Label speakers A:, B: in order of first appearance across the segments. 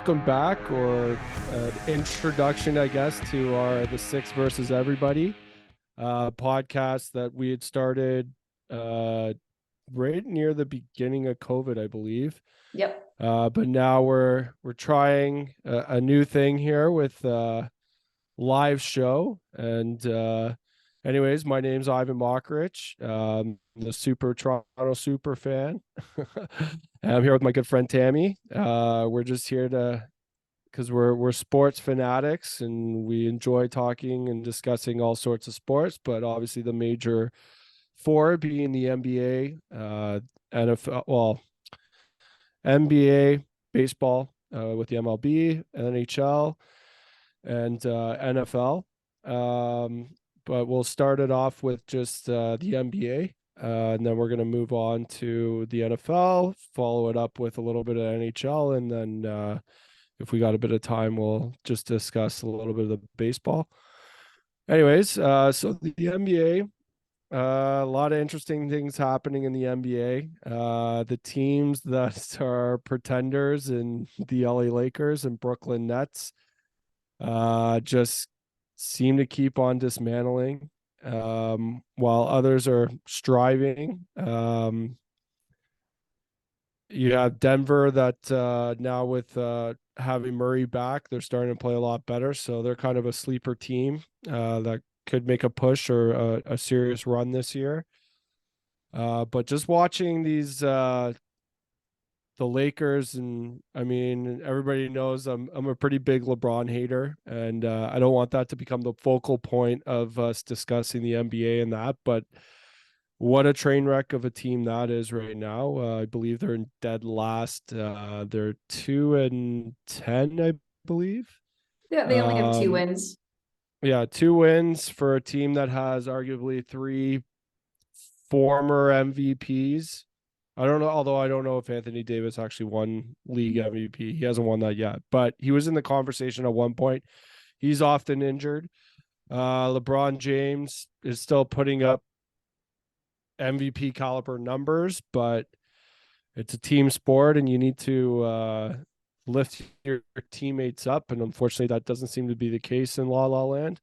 A: welcome back, or introduction, I guess, to the Six versus Everybody podcast that we had started uh, right near the beginning of COVID, I believe.
B: Yep.
A: But now we're trying a new thing here with live show. And anyways, my name's Ivan Mockridge, the super Toronto super fan. And I'm here with my good friend Tammy. We're just here to because we're sports fanatics and we enjoy talking and discussing all sorts of sports, but obviously the major four being the NBA, NFL, well, NBA, baseball with the MLB, NHL, and NFL. But we'll start it off with just the NBA. And then we're going to move on to the NFL, follow it up with a little bit of NHL, and then if we got a bit of time, we'll just discuss a little bit of the baseball. Anyways, so the NBA, a lot of interesting things happening in the NBA. The teams that are pretenders in the LA Lakers and Brooklyn Nets just seem to keep on dismantling, while others are striving. You have Denver that now with having Murray back, they're starting to play a lot better. So they're kind of a sleeper team that could make a push or a serious run this year. But just watching these the Lakers, and I mean, everybody knows I'm a pretty big LeBron hater, and I don't want that to become the focal point of us discussing the NBA and that. But what a train wreck of a team that is right now. I believe they're in dead last. They're 2-10, I believe.
B: Yeah, they only have two
A: Um,
B: wins.
A: yeah, 2 wins for a team that has arguably three former MVPs. I don't know, although I don't know if Anthony Davis actually won league MVP. He hasn't won that yet, but he was in the conversation at one point. He's often injured. LeBron James is still putting up MVP caliber numbers, but it's a team sport and you need to lift your teammates up. And unfortunately, that doesn't seem to be the case in La La Land.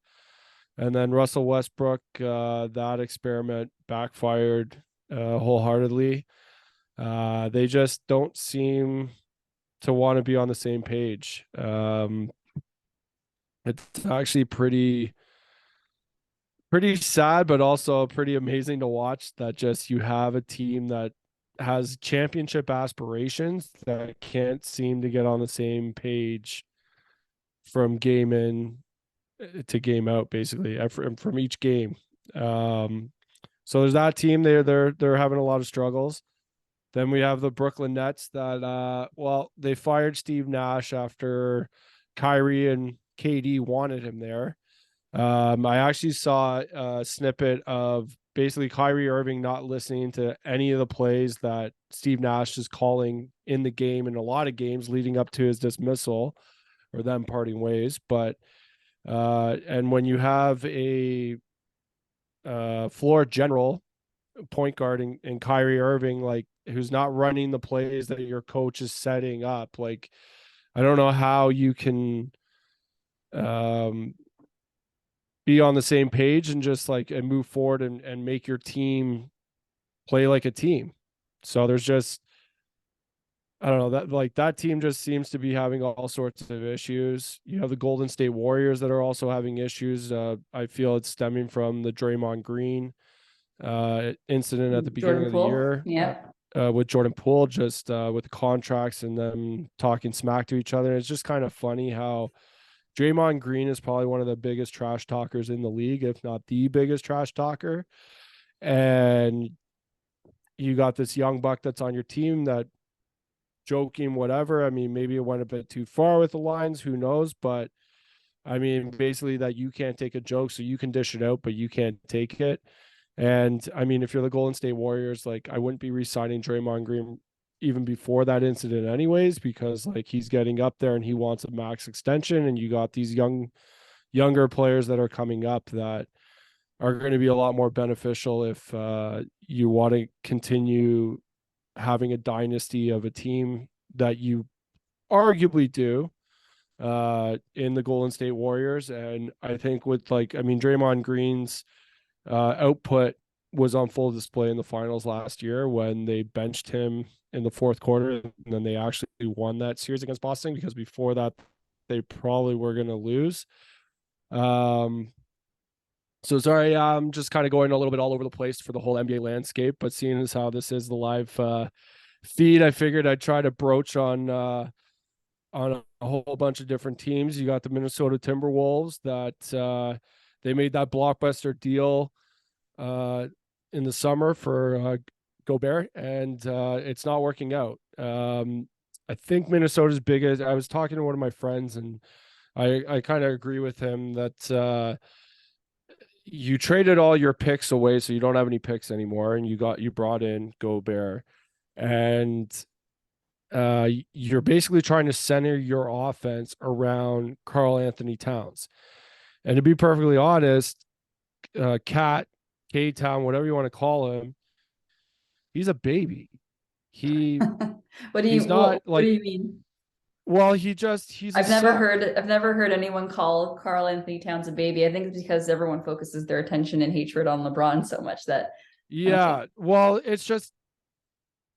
A: And then Russell Westbrook, that experiment backfired wholeheartedly. They just don't seem to want to be on the same page. It's actually pretty sad, but also pretty amazing to watch that just you have a team that has championship aspirations that can't seem to get on the same page from game in to game out, basically from each game. So there's that team. They're having a lot of struggles. Then we have the Brooklyn Nets that well, they fired Steve Nash after Kyrie and KD wanted him there. I actually saw a snippet of basically Kyrie Irving not listening to any of the plays that Steve Nash is calling in the game, in a lot of games leading up to his dismissal or them parting ways. But and when you have a floor general point guard in Kyrie Irving, like who's not running the plays that your coach is setting up, like I don't know how you can be on the same page and just like and move forward and make your team play like a team. So there's just I don't know, that like that team just seems to be having all sorts of issues. You have the Golden State Warriors that are also having issues. I feel it's stemming from the Draymond Green incident at the beginning
B: Jordan
A: of the
B: Poole.
A: year.
B: Yep.
A: With Jordan Poole, just with the contracts and them talking smack to each other. It's just kind of funny how Draymond Green is probably one of the biggest trash talkers in the league, if not the biggest trash talker. And you got this young buck that's on your team that joking, whatever. I mean, maybe it went a bit too far with the lines, who knows? But I mean, basically that you can't take a joke, so you can dish it out, but you can't take it. And I mean, if you're the Golden State Warriors, like I wouldn't be re-signing Draymond Green even before that incident anyways, because like he's getting up there and he wants a max extension, and you got these younger players that are coming up that are going to be a lot more beneficial if you want to continue having a dynasty of a team that you arguably do. in the Golden State Warriors. And I think with Draymond Green's output was on full display in the finals last year when they benched him in the fourth quarter, and then they actually won that series against Boston, because before that they probably were going to lose. So sorry, I'm just kind of going a little bit all over the place for the whole NBA landscape, but seeing as how this is the live feed, I figured I'd try to broach on a whole bunch of different teams. You got the Minnesota Timberwolves that they made that blockbuster deal in the summer for Gobert, and it's not working out. I think Minnesota's biggest. I was talking to one of my friends, and I kind of agree with him that you traded all your picks away, so you don't have any picks anymore, and you brought in Gobert, and you're basically trying to center your offense around Karl Anthony Towns. And to be perfectly honest, K-Town, whatever you want to call him, he's a baby. He's not
B: What do
A: like,
B: you mean?
A: well, he's a son.
B: I've never heard anyone call Karl Anthony Towns a baby. I think it's because everyone focuses their attention and hatred on LeBron so much that I don't think.
A: Yeah, well, it's just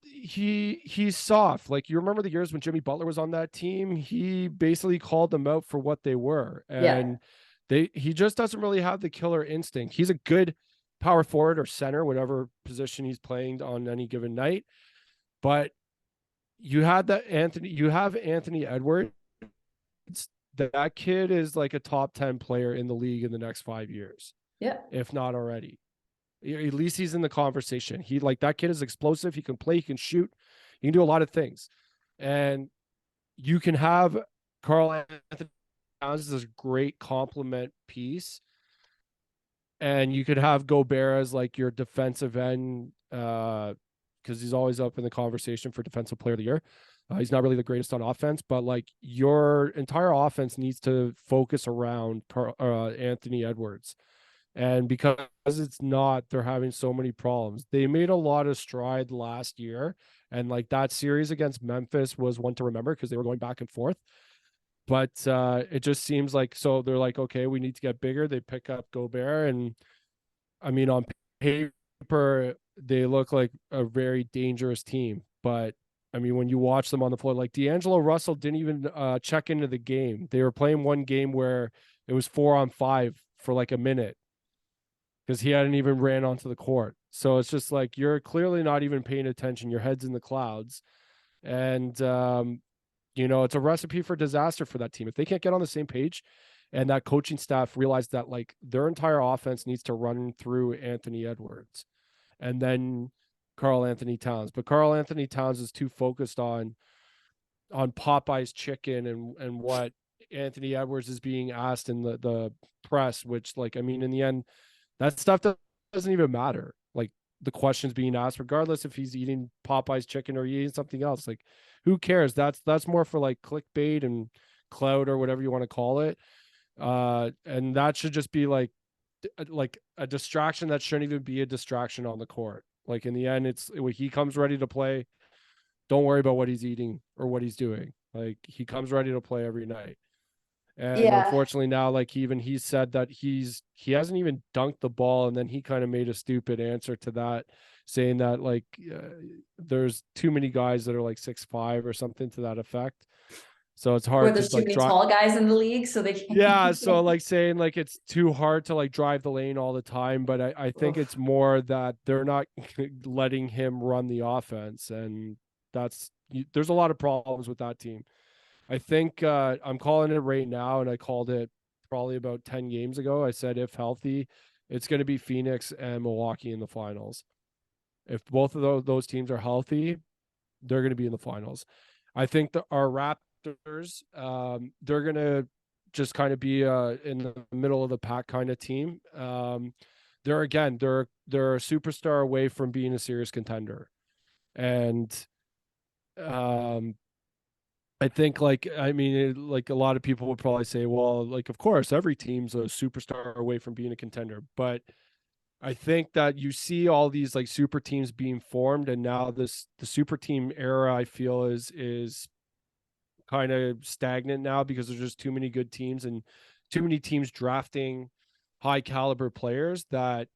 A: he's soft. Like, you remember the years when Jimmy Butler was on that team, he basically called them out for what they were.
B: Yeah.
A: And he just doesn't really have the killer instinct. He's a good power forward or center, whatever position he's playing on any given night. But you have Anthony Edwards. That kid is like a top 10 player in the league in the next 5 years,
B: Yeah.
A: if not already. At least he's in the conversation. That kid is explosive. He can play, he can shoot, he can do a lot of things. And you can have Karl Anthony Towns as this great complement piece. And you could have Gobert as like your defensive end, because he's always up in the conversation for defensive player of the year. He's not really the greatest on offense, but like your entire offense needs to focus around Anthony Edwards. And because it's not, they're having so many problems. They made a lot of stride last year. And like that series against Memphis was one to remember because they were going back and forth. But it just seems like, so they're like, okay, we need to get bigger. They pick up Gobert. And I mean, on paper, they look like a very dangerous team. But I mean, when you watch them on the floor, like D'Angelo Russell didn't even check into the game. They were playing one game where it was 4-on-5 for like a minute, because he hadn't even ran onto the court. So it's just like, you're clearly not even paying attention. Your head's in the clouds. And, it's a recipe for disaster for that team. If they can't get on the same page and that coaching staff realize that like their entire offense needs to run through Anthony Edwards and then Karl Anthony Towns. But Karl Anthony Towns is too focused on Popeye's chicken and what Anthony Edwards is being asked in the press, which, like, I mean, in the end, that stuff doesn't even matter. Like, the questions being asked, regardless if he's eating Popeye's chicken or eating something else, like, who cares? That's more for like clickbait and clout or whatever you want to call it. And that should just be like a distraction that shouldn't even be a distraction on the court. Like, in the end, it's when he comes ready to play, don't worry about what he's eating or what he's doing. Like, he comes ready to play every night. And
B: Yeah.
A: unfortunately now, like, he said that he hasn't even dunked the ball, and then he kind of made a stupid answer to that, saying that like there's too many guys that are like 6'5" or something to that effect. So it's
B: Or
A: hard to
B: there's too
A: like
B: many
A: drive.
B: tall guys in the league, so they
A: Yeah, so
B: can't.
A: like saying like it's too hard to like drive the lane all the time, but I think it's
B: Oof.
A: more that they're not letting him run the offense, and there's a lot of problems with that team. I think I'm calling it right now, and I called it probably about 10 games ago. I said, if healthy, it's going to be Phoenix and Milwaukee in the finals. If both of those teams are healthy, they're going to be in the finals. I think our Raptors, they're going to just kind of be in the middle of the pack kind of team. They're a superstar away from being a serious contender, and um, I think, like, I mean, like, a lot of people would probably say, well, like, of course, every team's a superstar away from being a contender. But I think that you see all these like super teams being formed, and now the super team era, I feel, is kind of stagnant now because there's just too many good teams and too many teams drafting high caliber players that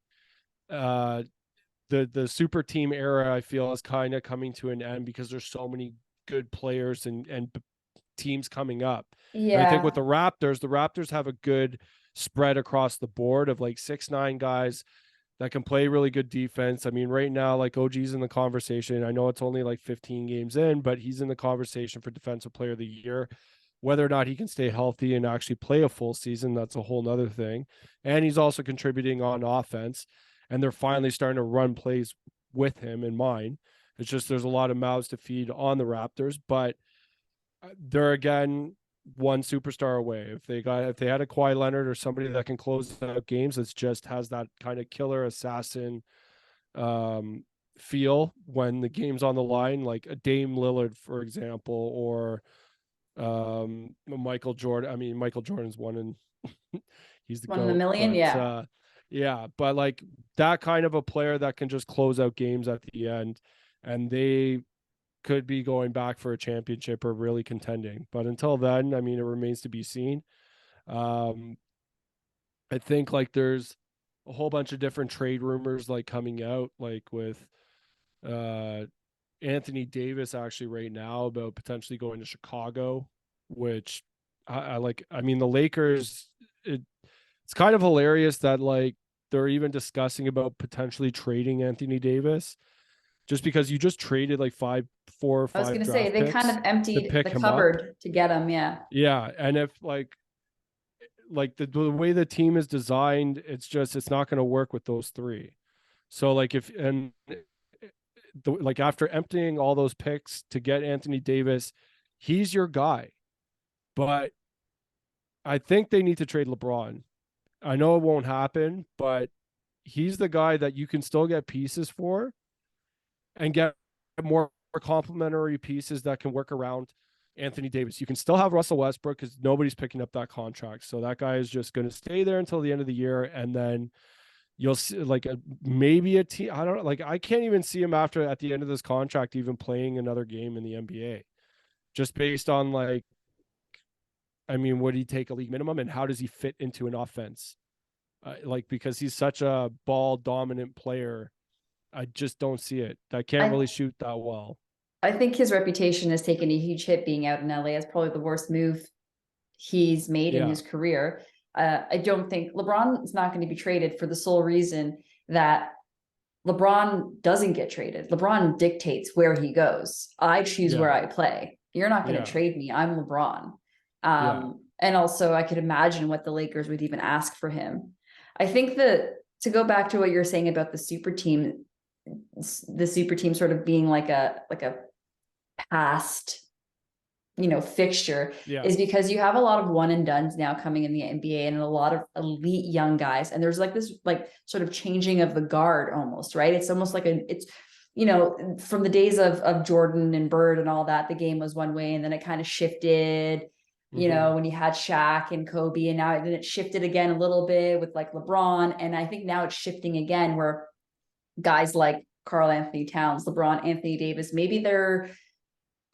A: the super team era, I feel, is kind of coming to an end because there's so many good players and teams coming up. And I think with
B: Yeah.
A: the Raptors have a good spread across the board of like 6'9" guys that can play really good defense. I mean, right now, like OG's in the conversation. I know it's only like 15 games in, but he's in the conversation for defensive player of the year. Whether or not he can stay healthy and actually play a full season, that's a whole nother thing. And he's also contributing on offense. And they're finally starting to run plays with him in mind. It's just there's a lot of mouths to feed on the Raptors, but they're again one superstar away. If they had a Kawhi Leonard or somebody that can close out games, that just has that kind of killer assassin feel when the game's on the line, like a Dame Lillard, for example, or Michael Jordan. I mean, Michael Jordan's one and he's the
B: One in a
A: GOAT,
B: million.
A: but
B: Yeah.
A: yeah, but like that kind of a player that can just close out games at the end, and they could be going back for a championship or really contending. But until then, I mean, it remains to be seen. Um, I think like there's a whole bunch of different trade rumors like coming out, like with uh, Anthony Davis actually right now about potentially going to Chicago, which I like. I mean, the Lakers. It's kind of hilarious that like they're even discussing about potentially trading Anthony Davis just because you just traded like four or
B: I was
A: five
B: going to say
A: draft
B: they kind
A: picks
B: of
A: to
B: emptied
A: pick
B: the
A: him up.
B: cupboard to get him. Yeah.
A: Yeah, and if like the way the team is designed, it's not going to work with those three. So like if and like after emptying all those picks to get Anthony Davis, he's your guy. But I think they need to trade LeBron. I know it won't happen, but he's the guy that you can still get pieces for and get more complementary pieces that can work around Anthony Davis. You can still have Russell Westbrook because nobody's picking up that contract. So that guy is just going to stay there until the end of the year. And then you'll see like maybe a team. I don't know. Like I can't even see him at the end of this contract, even playing another game in the NBA just based on like, I mean, would he take a league minimum and how does he fit into an offense? Like, because he's such a ball dominant player, I just don't see it. I can't
B: I
A: really shoot that well.
B: I think his reputation has taken a huge hit being out in LA. It's probably the worst move he's made in
A: Yeah.
B: his career. I don't think LeBron is not going to be traded for the sole reason that LeBron doesn't get traded. LeBron dictates where he goes. I choose where
A: Yeah.
B: I play. You're not going to
A: Yeah.
B: trade me. I'm LeBron.
A: Yeah.
B: And also, I could imagine what the Lakers would even ask for him. I think that to go back to what you're saying about the super team sort of being like a past fixture
A: Yeah.
B: is because you have a lot of one and dones now coming in the NBA and a lot of elite young guys. And there's like this like sort of changing of the guard almost, right? It's almost like from the days of Jordan and Bird and all that, the game was one way and then it kind of shifted,
A: Mm-hmm.
B: when you had Shaq and Kobe, and now then it shifted again a little bit with like LeBron. And I think now it's shifting again where guys like Karl Anthony Towns, LeBron, Anthony Davis,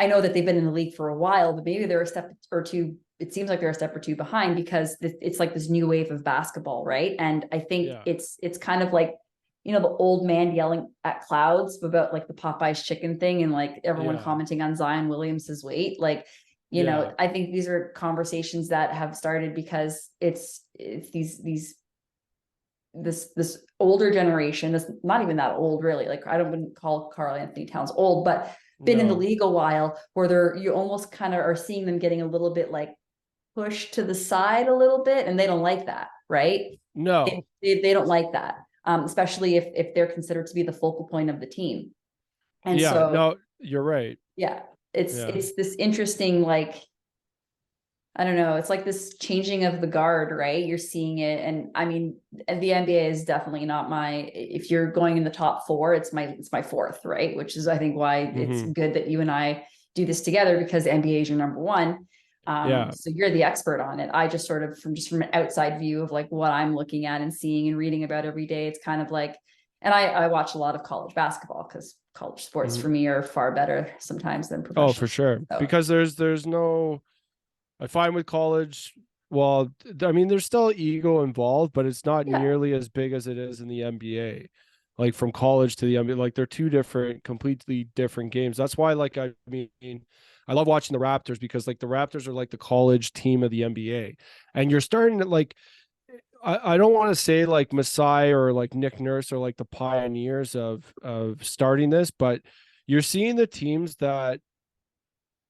B: I know that they've been in the league for a while, but maybe they're a step or two. It seems like they're a step or two behind because it's like this new wave of basketball, right? And I think
A: Yeah.
B: it's kind of like, the old man yelling at clouds about like the Popeyes chicken thing and like everyone
A: Yeah.
B: commenting on Zion Williams's weight. Like,
A: Yeah.
B: I think these are conversations that have started because it's this older generation that's not even that old really. Like wouldn't call Karl Anthony Towns old, but been in the
A: No.
B: league a while where you almost kind of are seeing them getting a little bit like pushed to the side a little bit, and they don't like that, right?
A: No.
B: They don't like that, especially if they're considered to be the focal point of the team. And
A: Yeah.
B: so,
A: No, you're right.
B: yeah, it's
A: Yeah.
B: it's this interesting like I don't know. It's like this changing of the guard, right? You're seeing it. And I mean, the NBA is definitely not if you're going in the top four, it's my fourth, right? Which is, I think, why it's
A: Mm-hmm.
B: good that you and I do this together because the NBA is your number one.
A: Yeah.
B: So you're the expert on it. I just sort of from an outside view of like what I'm looking at and seeing and reading about every day. It's kind of like, and I watch a lot of college basketball because college sports
A: Mhm.
B: for me are far better sometimes than
A: Oh,
B: professional.
A: for sure.
B: So
A: Because there's no, I find with college, well, I mean, there's still ego involved, but it's not
B: yeah,
A: nearly as big as it is in the NBA. Like from college to the NBA, like they're two different, completely different games. That's why, like, I mean, I love watching the Raptors because like the Raptors are like the college team of the NBA, and you're starting to like. I don't want to say like Masai or like Nick Nurse are like the pioneers of starting this, but you're seeing the teams that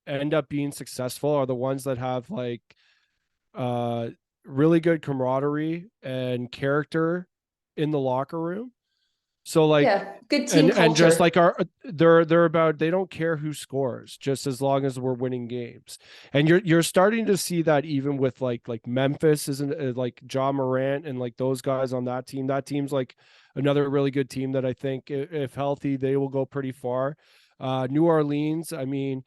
A: end up being successful are the ones that have like uh really good camaraderie and character in the locker room. So like
B: yeah, good team
A: and just
B: culture.
A: like our they're about they don't care who scores just as long as we're winning games. And you're starting to see that even with like Memphis isn't like John Morant and like those guys on that team. That team's like another really good team that I think if healthy they will go pretty far. New Orleans, I mean,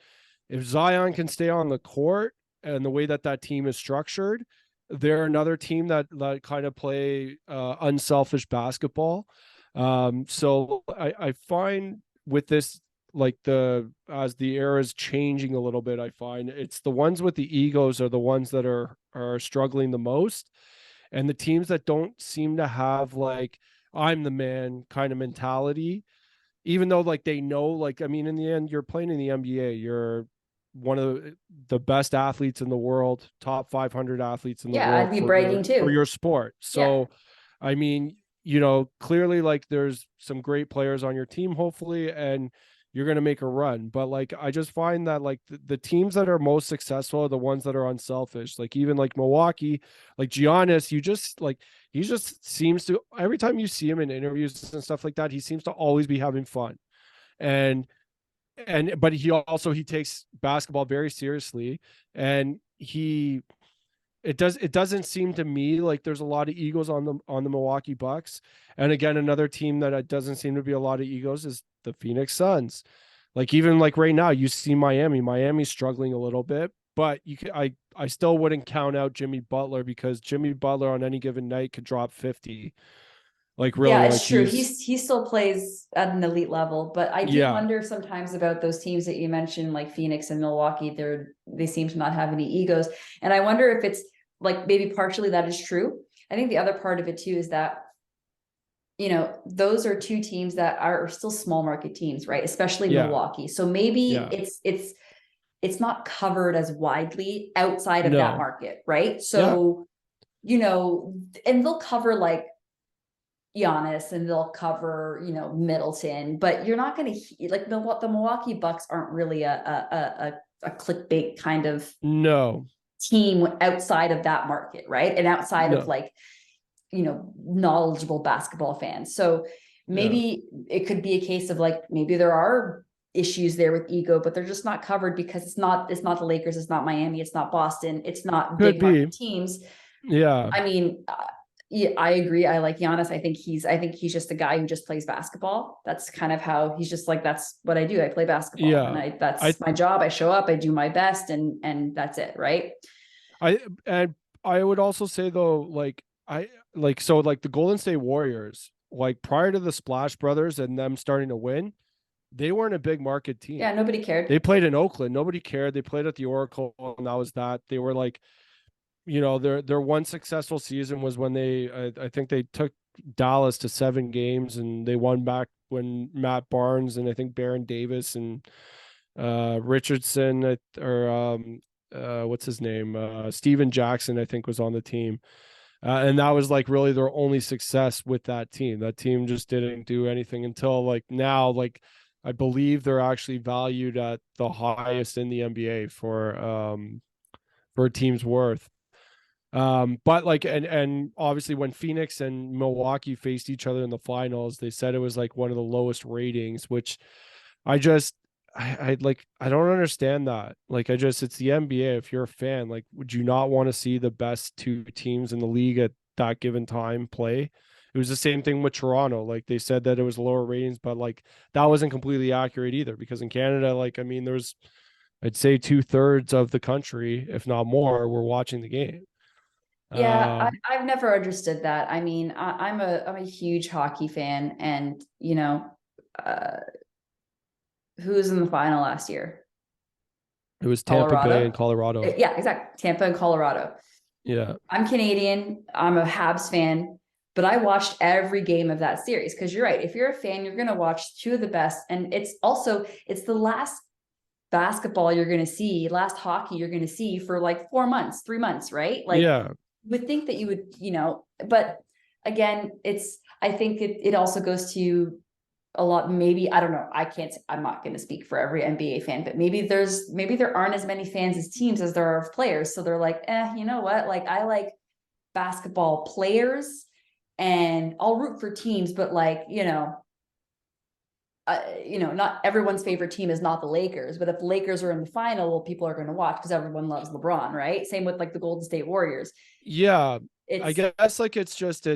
A: if Zion can stay on the court and the way that that team is structured, they're another team that kind of play unselfish basketball. So I find with this, like the as the era is changing a little bit, I find it's the ones with the egos are the ones that are struggling the most, and the teams that don't seem to have like I'm the man kind of mentality, even though like they know, like I mean, in the end, you're playing in the NBA, you're one of the best athletes in the world, top 500 athletes in the
B: Yeah, I'd
A: world
B: be bragging
A: for
B: too.
A: your sport.
B: Yeah.
A: So, I mean, clearly like there's some great players on your team, hopefully, and you're going to make a run. But like, I just find that like the teams that are most successful are the ones that are unselfish. Like even like Milwaukee, like Giannis, you just like, he just seems to, every time you see him in interviews and stuff like that, he seems to always be having fun. And but he takes basketball very seriously, and it doesn't seem to me like there's a lot of egos on the Milwaukee Bucks. And again, another team that it doesn't seem to be a lot of egos is the Phoenix Suns. Like even like right now, you see Miami's struggling a little bit, but I still wouldn't count out Jimmy Butler because Jimmy Butler on any given night could drop 50. Like
B: Yeah,
A: really, like
B: it's true.
A: he's
B: He still plays at an elite level, but I do
A: yeah,
B: wonder sometimes about those teams that you mentioned, like Phoenix and Milwaukee. They seem to not have any egos, and I wonder if it's like maybe partially that is true. I think the other part of it too is that those are two teams that are still small market teams, right? Especially
A: yeah,
B: Milwaukee. So maybe
A: yeah.
B: it's not covered as widely outside of that
A: No.
B: market, right?
A: Yeah.
B: So and they'll cover like Giannis and they'll cover, Middleton, but you're not going to like the Milwaukee Bucks aren't really a clickbait kind of
A: No.
B: team outside of that market, right? And outside of
A: No.
B: like, knowledgeable basketball fans. So
A: Yeah.
B: maybe it could be a case of like maybe there are issues there with ego, but they're just not covered because it's not the Lakers, it's not Miami, it's not Boston, it's not
A: Could
B: big
A: be.
B: market teams.
A: Yeah.
B: I mean, yeah, I agree. I like Giannis. I think he's just a guy who just plays basketball. That's kind of how he's just like, that's what I do. I play basketball and
A: Yeah. I
B: that's my job. I show up, I do my best and that's it. Right.
A: and I would also say though, like I like so like the Golden State Warriors, like prior to the Splash Brothers and them starting to win, they weren't a big market team.
B: Yeah. Nobody cared.
A: They played in Oakland. Nobody cared. They played at the Oracle, and that was that. They were like, their one successful season was when I think they took Dallas to 7 games and they won back when Matt Barnes and I think Baron Davis and Richardson or what's his name, Steven Jackson I think was on the team, and that was like really their only success with that team. That team just didn't do anything until like now, like I believe they're actually valued at the highest in the NBA for a team's worth. But like and obviously when Phoenix and Milwaukee faced each other in the finals, they said it was like one of the lowest ratings, which I just I like I don't understand that. Like it's the NBA. If you're a fan, like would you not want to see the best two teams in the league at that given time play? It was the same thing with Toronto. Like they said that it was lower ratings, but like that wasn't completely accurate either because in Canada, like I mean, there's I'd say 2/3 of the country, if not more, were watching the game.
B: Yeah,
A: Um,
B: I've never understood that. I mean, I'm a huge hockey fan, and uh, Who was in the final last year?
A: It was Tampa Bay and
B: Colorado.
A: Colorado.
B: Yeah, exactly. Tampa and Colorado.
A: Yeah.
B: I'm Canadian. I'm a Habs fan, but I watched every game of that series because you're right. If you're a fan, you're going to watch two of the best, and it's the last basketball you're going to see, last hockey you're going to see for like 4 months, 3 months, right? Like,
A: Yeah.
B: you would think that you would, but again, I think it also goes to a lot. Maybe, I don't know. I'm not going to speak for every NBA fan, but maybe there aren't as many fans as teams as there are of players. So they're like, you know what? Like, I like basketball players and I'll root for teams, but like, not everyone's favorite team is not the Lakers, but if the Lakers are in the final, well, people are going to watch because everyone loves LeBron, right? Same with like the Golden State Warriors.
A: Yeah. I
B: It's
A: guess like it's just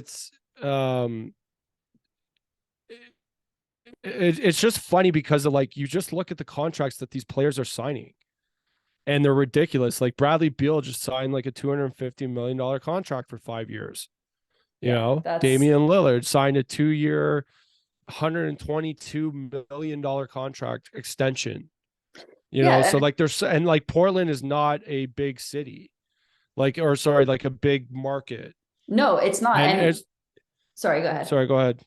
A: funny because of like you just look at the contracts that these players are signing and they're ridiculous. Like Bradley Beal just signed like a $250 million contract for 5 years.
B: yeah, that's
A: Damian Lillard signed a 2-year, $122 million contract extension.
B: yeah.
A: So like there's and like Portland is not a big city, like a big market.
B: No, it's not.
A: And
B: And
A: it's
B: sorry, go ahead.
A: sorry, go ahead.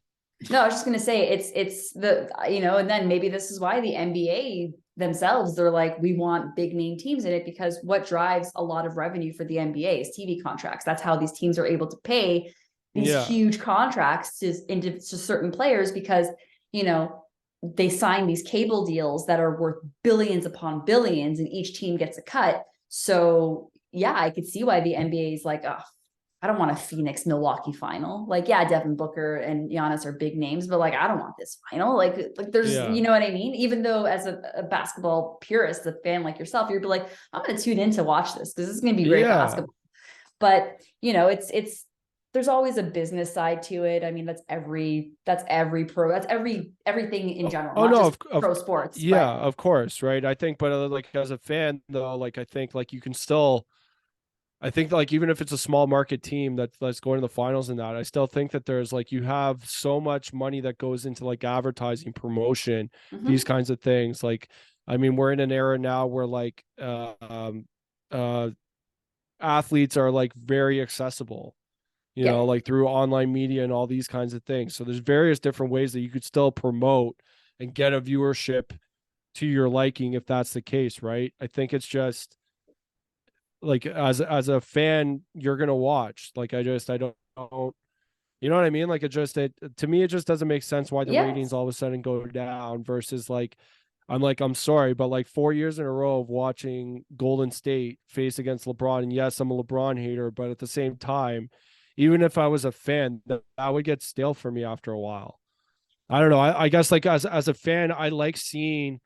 B: No, I was just gonna say it's the and then maybe this is why the NBA themselves, they're like, we want big name teams in it, because what drives a lot of revenue for the NBA is TV contracts. That's how these teams are able to pay these
A: Yeah.
B: huge contracts to certain players, because they sign these cable deals that are worth billions upon billions, and each team gets a cut. So yeah, I could see why the NBA is like, oh, I don't want a Phoenix Milwaukee final. Like, yeah, Devin Booker and Giannis are big names, but like, I don't want this final. Like there's,
A: Yeah.
B: you know what I mean? Even though as a basketball purist, a fan like yourself, you'd be like, I'm going to tune in to watch this because this is going to be great
A: Yeah.
B: basketball. But there's always a business side to it. I mean, everything in general,
A: Oh
B: not
A: no,
B: just pro sports,
A: yeah,
B: but
A: of course, right? I think, but like as a fan though, like I think like you can still, I think like even if it's a small market team that's going to the finals and that, I still think that there's like you have so much money that goes into like advertising, promotion, these
B: mm-hmm.
A: kinds of things. Like, I mean, we're in an era now where like uh athletes are like very accessible,
B: Yeah.
A: like through online media and all these kinds of things. So there's various different ways that you could still promote and get a viewership to your liking if that's the case, right? I think it's just like as a fan, you're gonna watch. Like I don't you know what I mean? Like it to me it just doesn't make sense why the ratings
B: Yes.
A: all of a sudden go down versus like I'm sorry, but like 4 years in a row of watching Golden State face against LeBron, and yes, I'm a LeBron hater, but at the same time, even if I was a fan, that would get stale for me after a while. I don't know. I guess like as a fan, I like seeing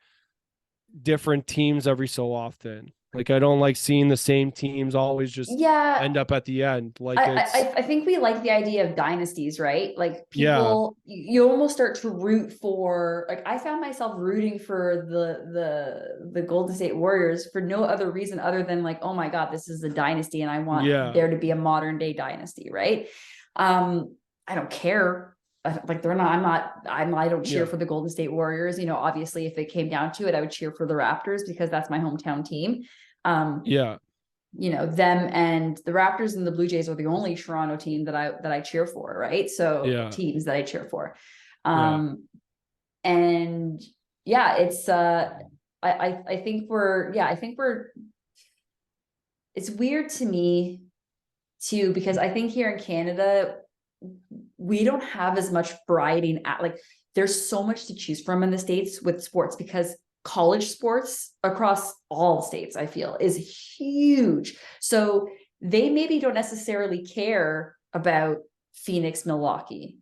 A: different teams every so often. Like I don't like seeing the same teams always just
B: Yeah.
A: end up at the end. Like it's
B: I think we like the idea of dynasties, right? Like,
A: yeah,
B: people, you almost start to root for, like, I found myself rooting for the Golden State Warriors for no other reason other than like, oh my God, this is a dynasty and I want
A: yeah,
B: there to be a modern day dynasty, right? I don't care. Like, I don't cheer
A: yeah,
B: for the Golden State Warriors. Obviously if it came down to it, I would cheer for the Raptors because that's my hometown team. Um,
A: yeah,
B: them and the Raptors and the Blue Jays are the only Toronto team that I cheer for, right? So
A: yeah,
B: teams that I cheer for.
A: yeah.
B: And yeah, it's I think it's weird to me too, because I think here in Canada we don't have as much variety like, there's so much to choose from in the States with sports, because college sports across all states, I feel, is huge. So they maybe don't necessarily care about Phoenix, Milwaukee.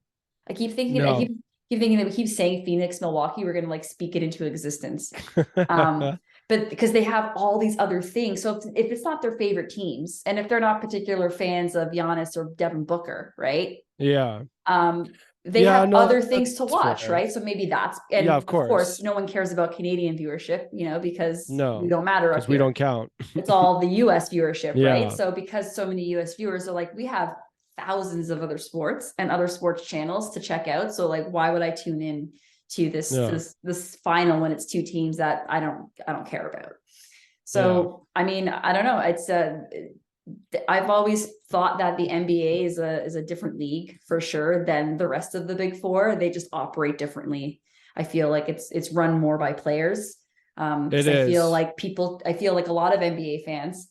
B: I keep thinking, I
A: No.
B: keep thinking that we keep saying Phoenix, Milwaukee, we're going to like speak it into existence. But because they have all these other things. So if it's not their favorite teams, and if they're not particular fans of Giannis or Devin Booker, right?
A: Yeah.
B: Um, they
A: Yeah,
B: have
A: no,
B: other things to
A: that's
B: watch,
A: fair.
B: right? So maybe
A: Yeah,
B: and
A: of
B: of course,
A: course.
B: no one cares about Canadian viewership, because we
A: No,
B: don't matter up
A: because we
B: here.
A: don't count.
B: It's all the US viewership, right?
A: Yeah.
B: So because so many US viewers are like, we have thousands of other sports and other sports channels to check out. So like, why would I tune in to this
A: Yeah.
B: this this final when it's two teams that I don't care about.
A: Yeah.
B: So I mean, I don't know. I've always thought that the NBA is a different league for sure than the rest of the big four. They just operate differently. I feel like it's run more by players.
A: It
B: Because
A: is.
B: I feel like a lot of NBA fans,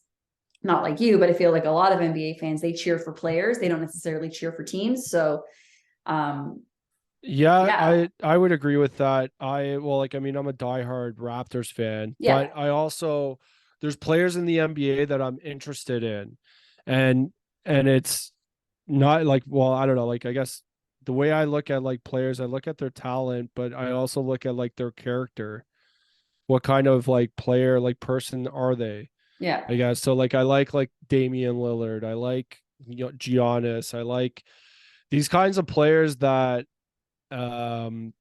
B: not like you, but I feel like a lot of NBA fans, they cheer for players. They don't necessarily cheer for teams. So, um,
A: Yeah,
B: yeah,
A: I would agree with that. Well, like I mean, I'm a diehard Raptors fan,
B: yeah,
A: but I also there's players in the NBA that I'm interested in. And it's not like, well, I don't know, like I guess the way I look at like players, I look at their talent, but I also look at like their character. What kind of like player, like person are they?
B: yeah,
A: I guess. So like I like Damian Lillard. I like, Giannis. I like these kinds of players um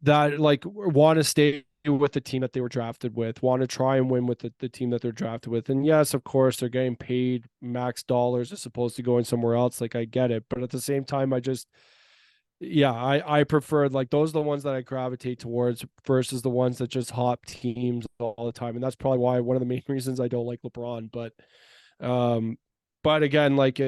A: that like want to stay with the team that they were drafted with, want to try and win with the team that they're drafted with. And yes, of course, they're getting paid max dollars as opposed to going somewhere else. Like I get it. But at the same time, yeah, I prefer like those are the ones that I gravitate towards versus the ones that just hop teams all the time. And that's probably why one of the main reasons I don't like LeBron. Um, but again, like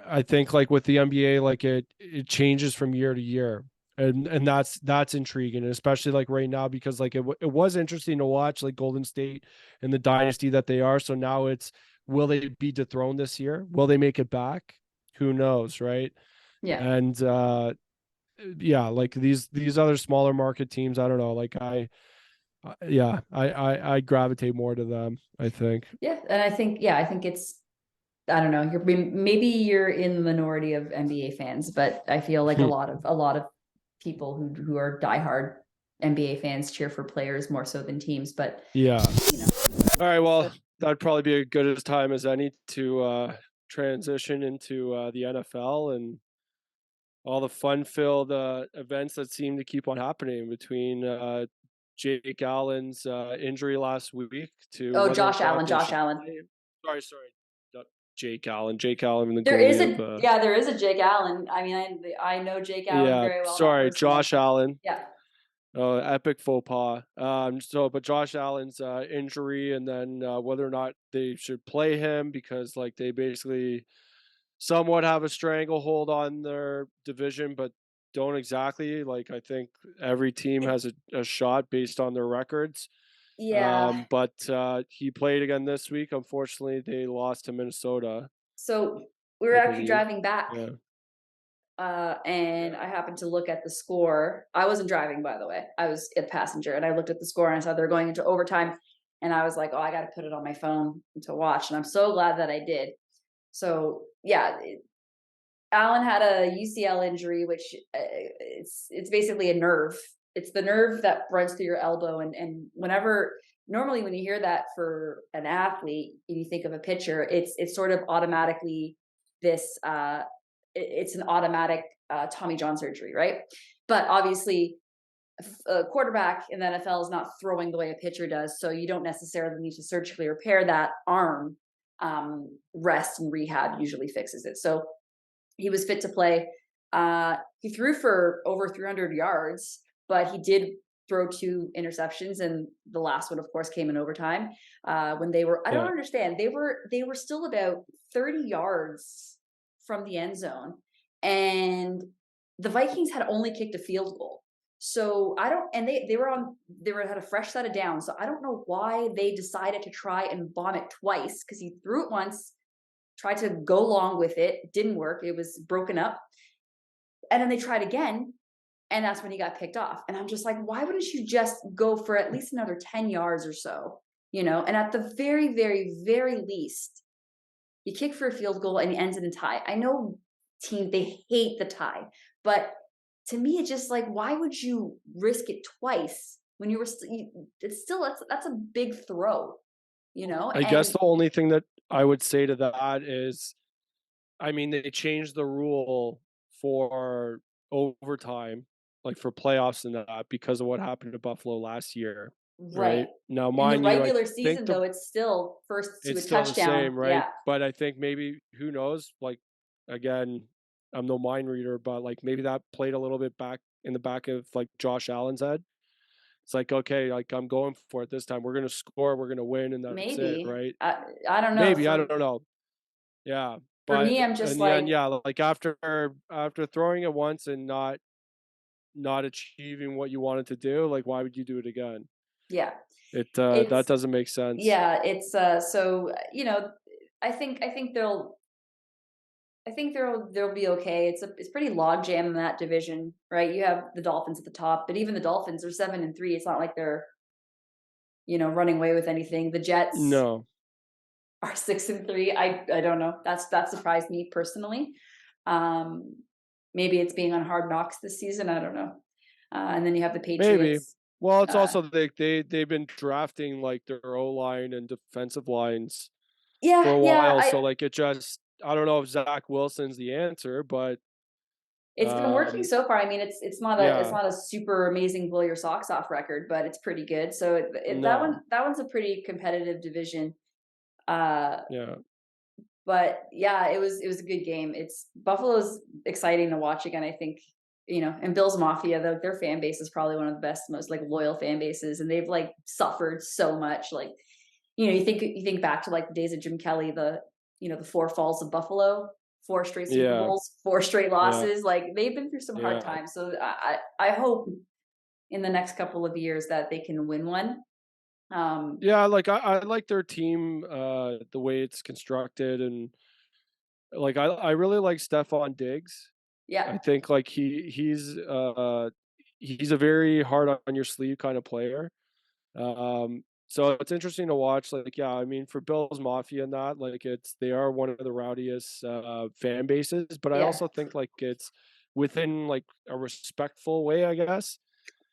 A: I think like with the NBA, like it changes from year to year. And that's intriguing, and especially like right now because like it was interesting to watch like Golden State and the dynasty that they are. So now it's, will they be dethroned this year? Will they make it back? Who knows, right?
B: yeah.
A: And yeah, like these other smaller market teams, I don't know, like yeah, I gravitate more to them, I think.
B: Yeah. And I think I don't know, maybe you're in the minority of NBA fans, but I feel like a lot of people who are diehard NBA fans cheer for players more so than teams. But
A: Yeah.
B: you know,
A: All right, well,
B: so
A: that'd probably be as good as time as any to transition into the NFL and all the fun-filled events that seem to keep on happening between Jake Allen's injury last week to
B: oh,
A: whether or
B: Josh
A: not
B: Allen,
A: they
B: Josh
A: should
B: Allen.
A: play him. Sorry, not Jake Allen. Jake Allen, the
B: There is
A: goalie of
B: a yeah, there is a Jake Allen. I mean, I know Jake Allen
A: yeah,
B: very well, not
A: sorry,
B: personally.
A: Josh Allen.
B: Yeah,
A: Epic faux pas. But Josh Allen's injury, and then whether or not they should play him because like they basically somewhat have a stranglehold on their division, but don't exactly. Like I think every team has a shot based on their records.
B: yeah.
A: But he played again this week. Unfortunately, they lost to Minnesota,
B: So we were
A: I
B: actually
A: believe.
B: driving back,
A: Yeah.
B: and I happened to look at the score. I wasn't driving, by the way. I was a passenger, and I looked at the score and I saw they're going into overtime. And I was like, oh, I got to put it on my phone to watch. And I'm so glad that I did. So yeah, Allen had a UCL injury, which it's basically a nerve. It's the nerve that runs through your elbow, and whenever normally when you hear that for an athlete, and you think of a pitcher, it's sort of automatically this. It's an automatic Tommy John surgery, right? But obviously, a quarterback in the NFL is not throwing the way a pitcher does, so you don't necessarily need to surgically repair that arm. Rest and rehab usually fixes it. So he was fit to play. He threw for over 300 yards, but he did throw two interceptions, and the last one, of course, came in overtime. When they were, I don't
A: Yeah.
B: understand. They were still about 30 yards from the end zone, and the Vikings had only kicked a field goal. So I don't, and they had a fresh set of downs. So I don't know why they decided to try and bomb it twice, because he threw it once, tried to go along with it, didn't work. It was broken up. And then they tried again, and that's when he got picked off. And I'm just like, why wouldn't you just go for at least another 10 yards or so? And at the very, very, very least, you kick for a field goal and it ends in a tie. I know teams, they hate the tie, but to me, it's just like, why would you risk it twice when you were it's still, that's a big throw,
A: I guess
B: and
A: the only thing that I would say to that is, I mean, they changed the rule for overtime, like for playoffs and that, because of what happened to Buffalo last year,
B: right.
A: right? Now,
B: In the
A: mind you, I
B: regular
A: think
B: season, though, it's still first to
A: it's
B: a
A: still the
B: touchdown.
A: same, right?
B: Yeah.
A: But I think maybe who knows? Like again, I'm no mind reader, but like maybe that played a little bit back in the back of like Josh Allen's head. It's like, okay, like I'm going for it this time. We're gonna score, we're gonna win, and that's it,
B: Maybe.
A: right?
B: I don't know.
A: Maybe, I don't know. Yeah.
B: For
A: But
B: me, I'm
A: in
B: just
A: the end,
B: like,
A: yeah, like after throwing it once and not achieving what you wanted to do, like why would you do it again?
B: yeah,
A: It that
B: it's
A: doesn't make sense.
B: yeah, it's so I think they'll be okay. It's pretty log jam in that division, right? You have the Dolphins at the top, but even the Dolphins are 7-3. It's not like they're running away with anything. The Jets
A: No.
B: are 6-3. I don't know. That surprised me personally. Um, Maybe it's being on Hard Knocks this season. I don't know. And then you have the
A: Maybe.
B: Patriots.
A: Well, it's
B: Uh,
A: also they've been drafting like their O line and defensive lines for
B: yeah,
A: a
B: yeah.
A: while. So
B: I
A: like it just I don't know if Zach Wilson's the answer, but
B: It's been working
A: um
B: so far. I mean, it's
A: yeah,
B: not a super amazing blow your socks off record, but it's pretty good. So
A: no.
B: that one's a pretty competitive division. Uh,
A: Yeah.
B: but yeah, it was a good game. It's Buffalo's exciting to watch again. I think and Bills Mafia, their fan base is probably one of the best, most like loyal fan bases, and they've like suffered so much. Like you think back to like the days of Jim Kelly, the four falls of Buffalo, four straight Super
A: Yeah.
B: Bowls, four straight
A: Yeah.
B: losses. Like they've been through some hard
A: Yeah.
B: times. So I hope in the next couple of years that they can win one. Um,
A: Yeah, like I like their team the way it's constructed and like I really like Stephon Diggs. I
B: yeah,
A: think like he's a very hard on your sleeve kind of player. So it's interesting to watch. Like, yeah, I mean, for Bills Mafia and that, like, they are one of the rowdiest fan bases, but I
B: yeah,
A: also think like it's within like a respectful way, I guess,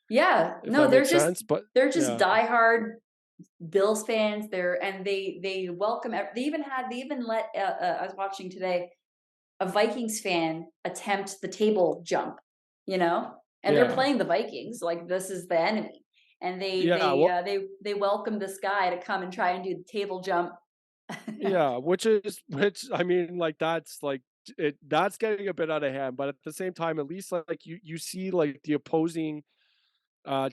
B: yeah.
A: if
B: No,
A: that makes sense. But
B: they're just
A: yeah,
B: diehard Bills fans. They welcome. They even let. I was watching today a Vikings fan attempt the table jump, and they're
A: yeah,
B: playing the Vikings like this is the enemy, and
A: yeah. Well,
B: they welcome this guy to come and try and do the table jump.
A: yeah, which I mean, like that's getting a bit out of hand. But at the same time, at least like you see like the opposing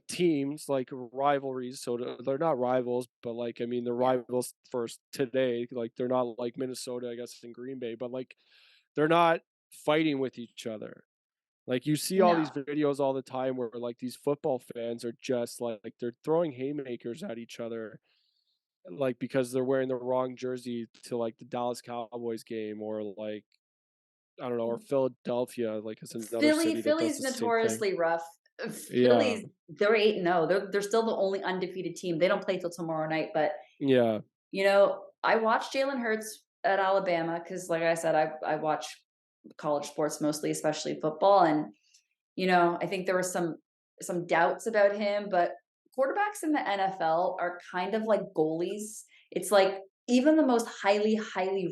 A: teams like rivalries, so they're not rivals, but like I mean they're
B: Yeah,
A: rivals first today, like they're not like Minnesota, I guess, in Green Bay, but like they're not fighting with each other. Like you see all
B: no,
A: these videos all the time where like these football fans are just like they're throwing haymakers at each other, like because they're wearing the wrong jersey to like the Dallas Cowboys game, or like I don't know, or Philadelphia like is another city that does
B: Philly's
A: the same thing.
B: notoriously rough.
A: Yeah.
B: Philly's they're 8-0. They're still the only undefeated team. They don't play till tomorrow night, but
A: Yeah.
B: I watched Jalen Hurts at Alabama because, like I said, I watch college sports mostly, especially football, and I think there were some doubts about him, but quarterbacks in the NFL are kind of like goalies. It's like even the most highly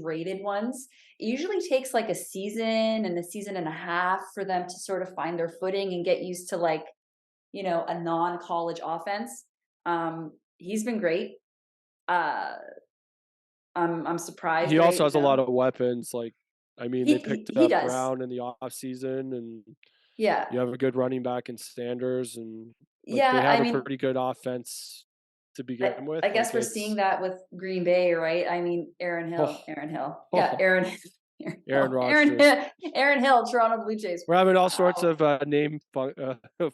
B: rated ones, it usually takes like a season and a season and a half for them to sort of find their footing and get used to like, a non-college offense. He's been great. Uh I'm surprised,
A: He
B: right?
A: also has a lot of weapons, like, I mean, they picked
B: He
A: up
B: does.
A: Brown in the offseason, and
B: Yeah.
A: you have a good running back in Sanders, and, like, they
B: Yeah, I
A: have a
B: mean,
A: pretty good offense to
B: I
A: begin
B: I
A: with,
B: guess
A: like,
B: we're seeing
A: it's
B: that with Green Bay, right? I mean,
A: oh,
B: Aaron Hill. Yeah,
A: oh, Aaron Rodgers.
B: Aaron Hill, Toronto Blue Jays.
A: We're having all sorts
B: Wow.
A: of,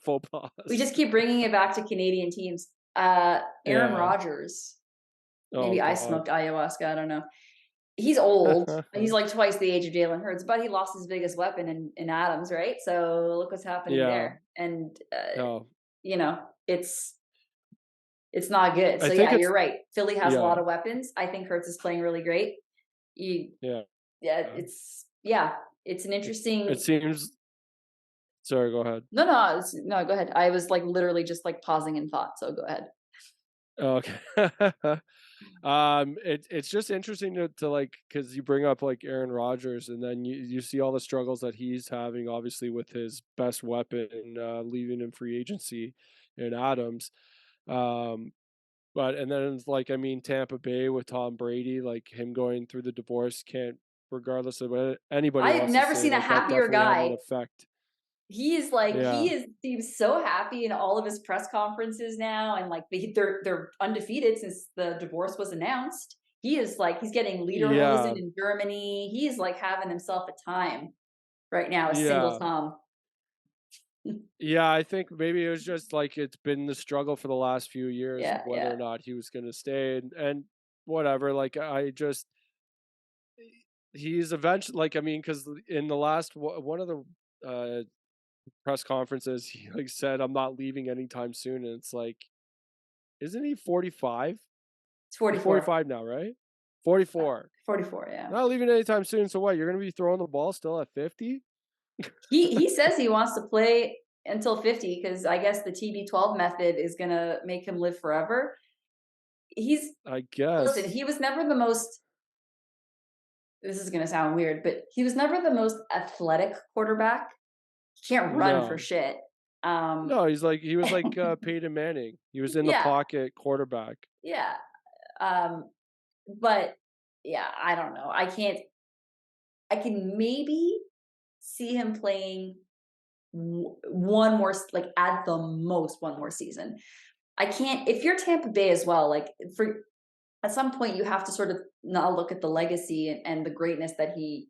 A: faux
B: We
A: pas.
B: just keep bringing it back to Canadian teams. Aaron
A: Yeah.
B: Rodgers.
A: Oh
B: Maybe I
A: god.
B: smoked ayahuasca, I don't know. He's old. He's like twice the age of Jalen Hurts, but he lost his biggest weapon in Adams, right? So look what's happening
A: Yeah.
B: there. And
A: No.
B: you know, it's not good.
A: I
B: So
A: think
B: yeah, you're
A: it's
B: right. Philly has a
A: yeah,
B: lot of weapons. I think Hurts is playing really great. You
A: yeah.
B: Yeah, it's an
A: It
B: interesting.
A: seems sorry, go ahead.
B: No, go ahead. I was like literally just like pausing in thought, so go ahead.
A: Okay. It's just interesting to like because you bring up like Aaron Rodgers, and then you see all the struggles that he's having, obviously with his best weapon leaving in free agency in Adams. Um, but and then it's like I mean Tampa Bay with Tom Brady, like him going through the divorce, can't. regardless of what anybody
B: I've
A: wants to
B: never
A: say.
B: seen a
A: Like that
B: happier
A: definitely had an
B: guy.
A: effect.
B: He
A: Yeah,
B: is seems so happy in all of his press conferences now, and like they're undefeated since the divorce was announced. He is like he's getting lederhosen
A: yeah,
B: in Germany. He is like having himself a time right now, a single
A: yeah.
B: Tom.
A: Yeah, I think maybe it was just like it's been the struggle for the last few years of
B: Yeah,
A: whether
B: yeah.
A: or not he was going to stay, and whatever. Like I just he's eventually like I mean because in the last one of the press conferences he like said I'm not leaving anytime soon, and it's like isn't he 45?
B: It's
A: He's
B: 44.
A: 45 now, right? 44.
B: 44, yeah.
A: Not leaving anytime soon. So what? You're going to be throwing the ball still at 50?
B: He says he wants to play until 50 because I guess the TB12 method is gonna make him live forever. He's
A: I
B: Listen,
A: guess.
B: he was never the most, this is gonna sound weird, but he was never the most athletic quarterback. He can't run for
A: No.
B: shit. Um,
A: No, he was like Peyton Manning. He was in the
B: yeah,
A: pocket quarterback.
B: yeah. Um, but yeah, I don't know. I can maybe see him playing one more, like at the most one more season. I can't, if you're Tampa Bay as well, like for at some point you have to sort of not look at the legacy and the greatness that he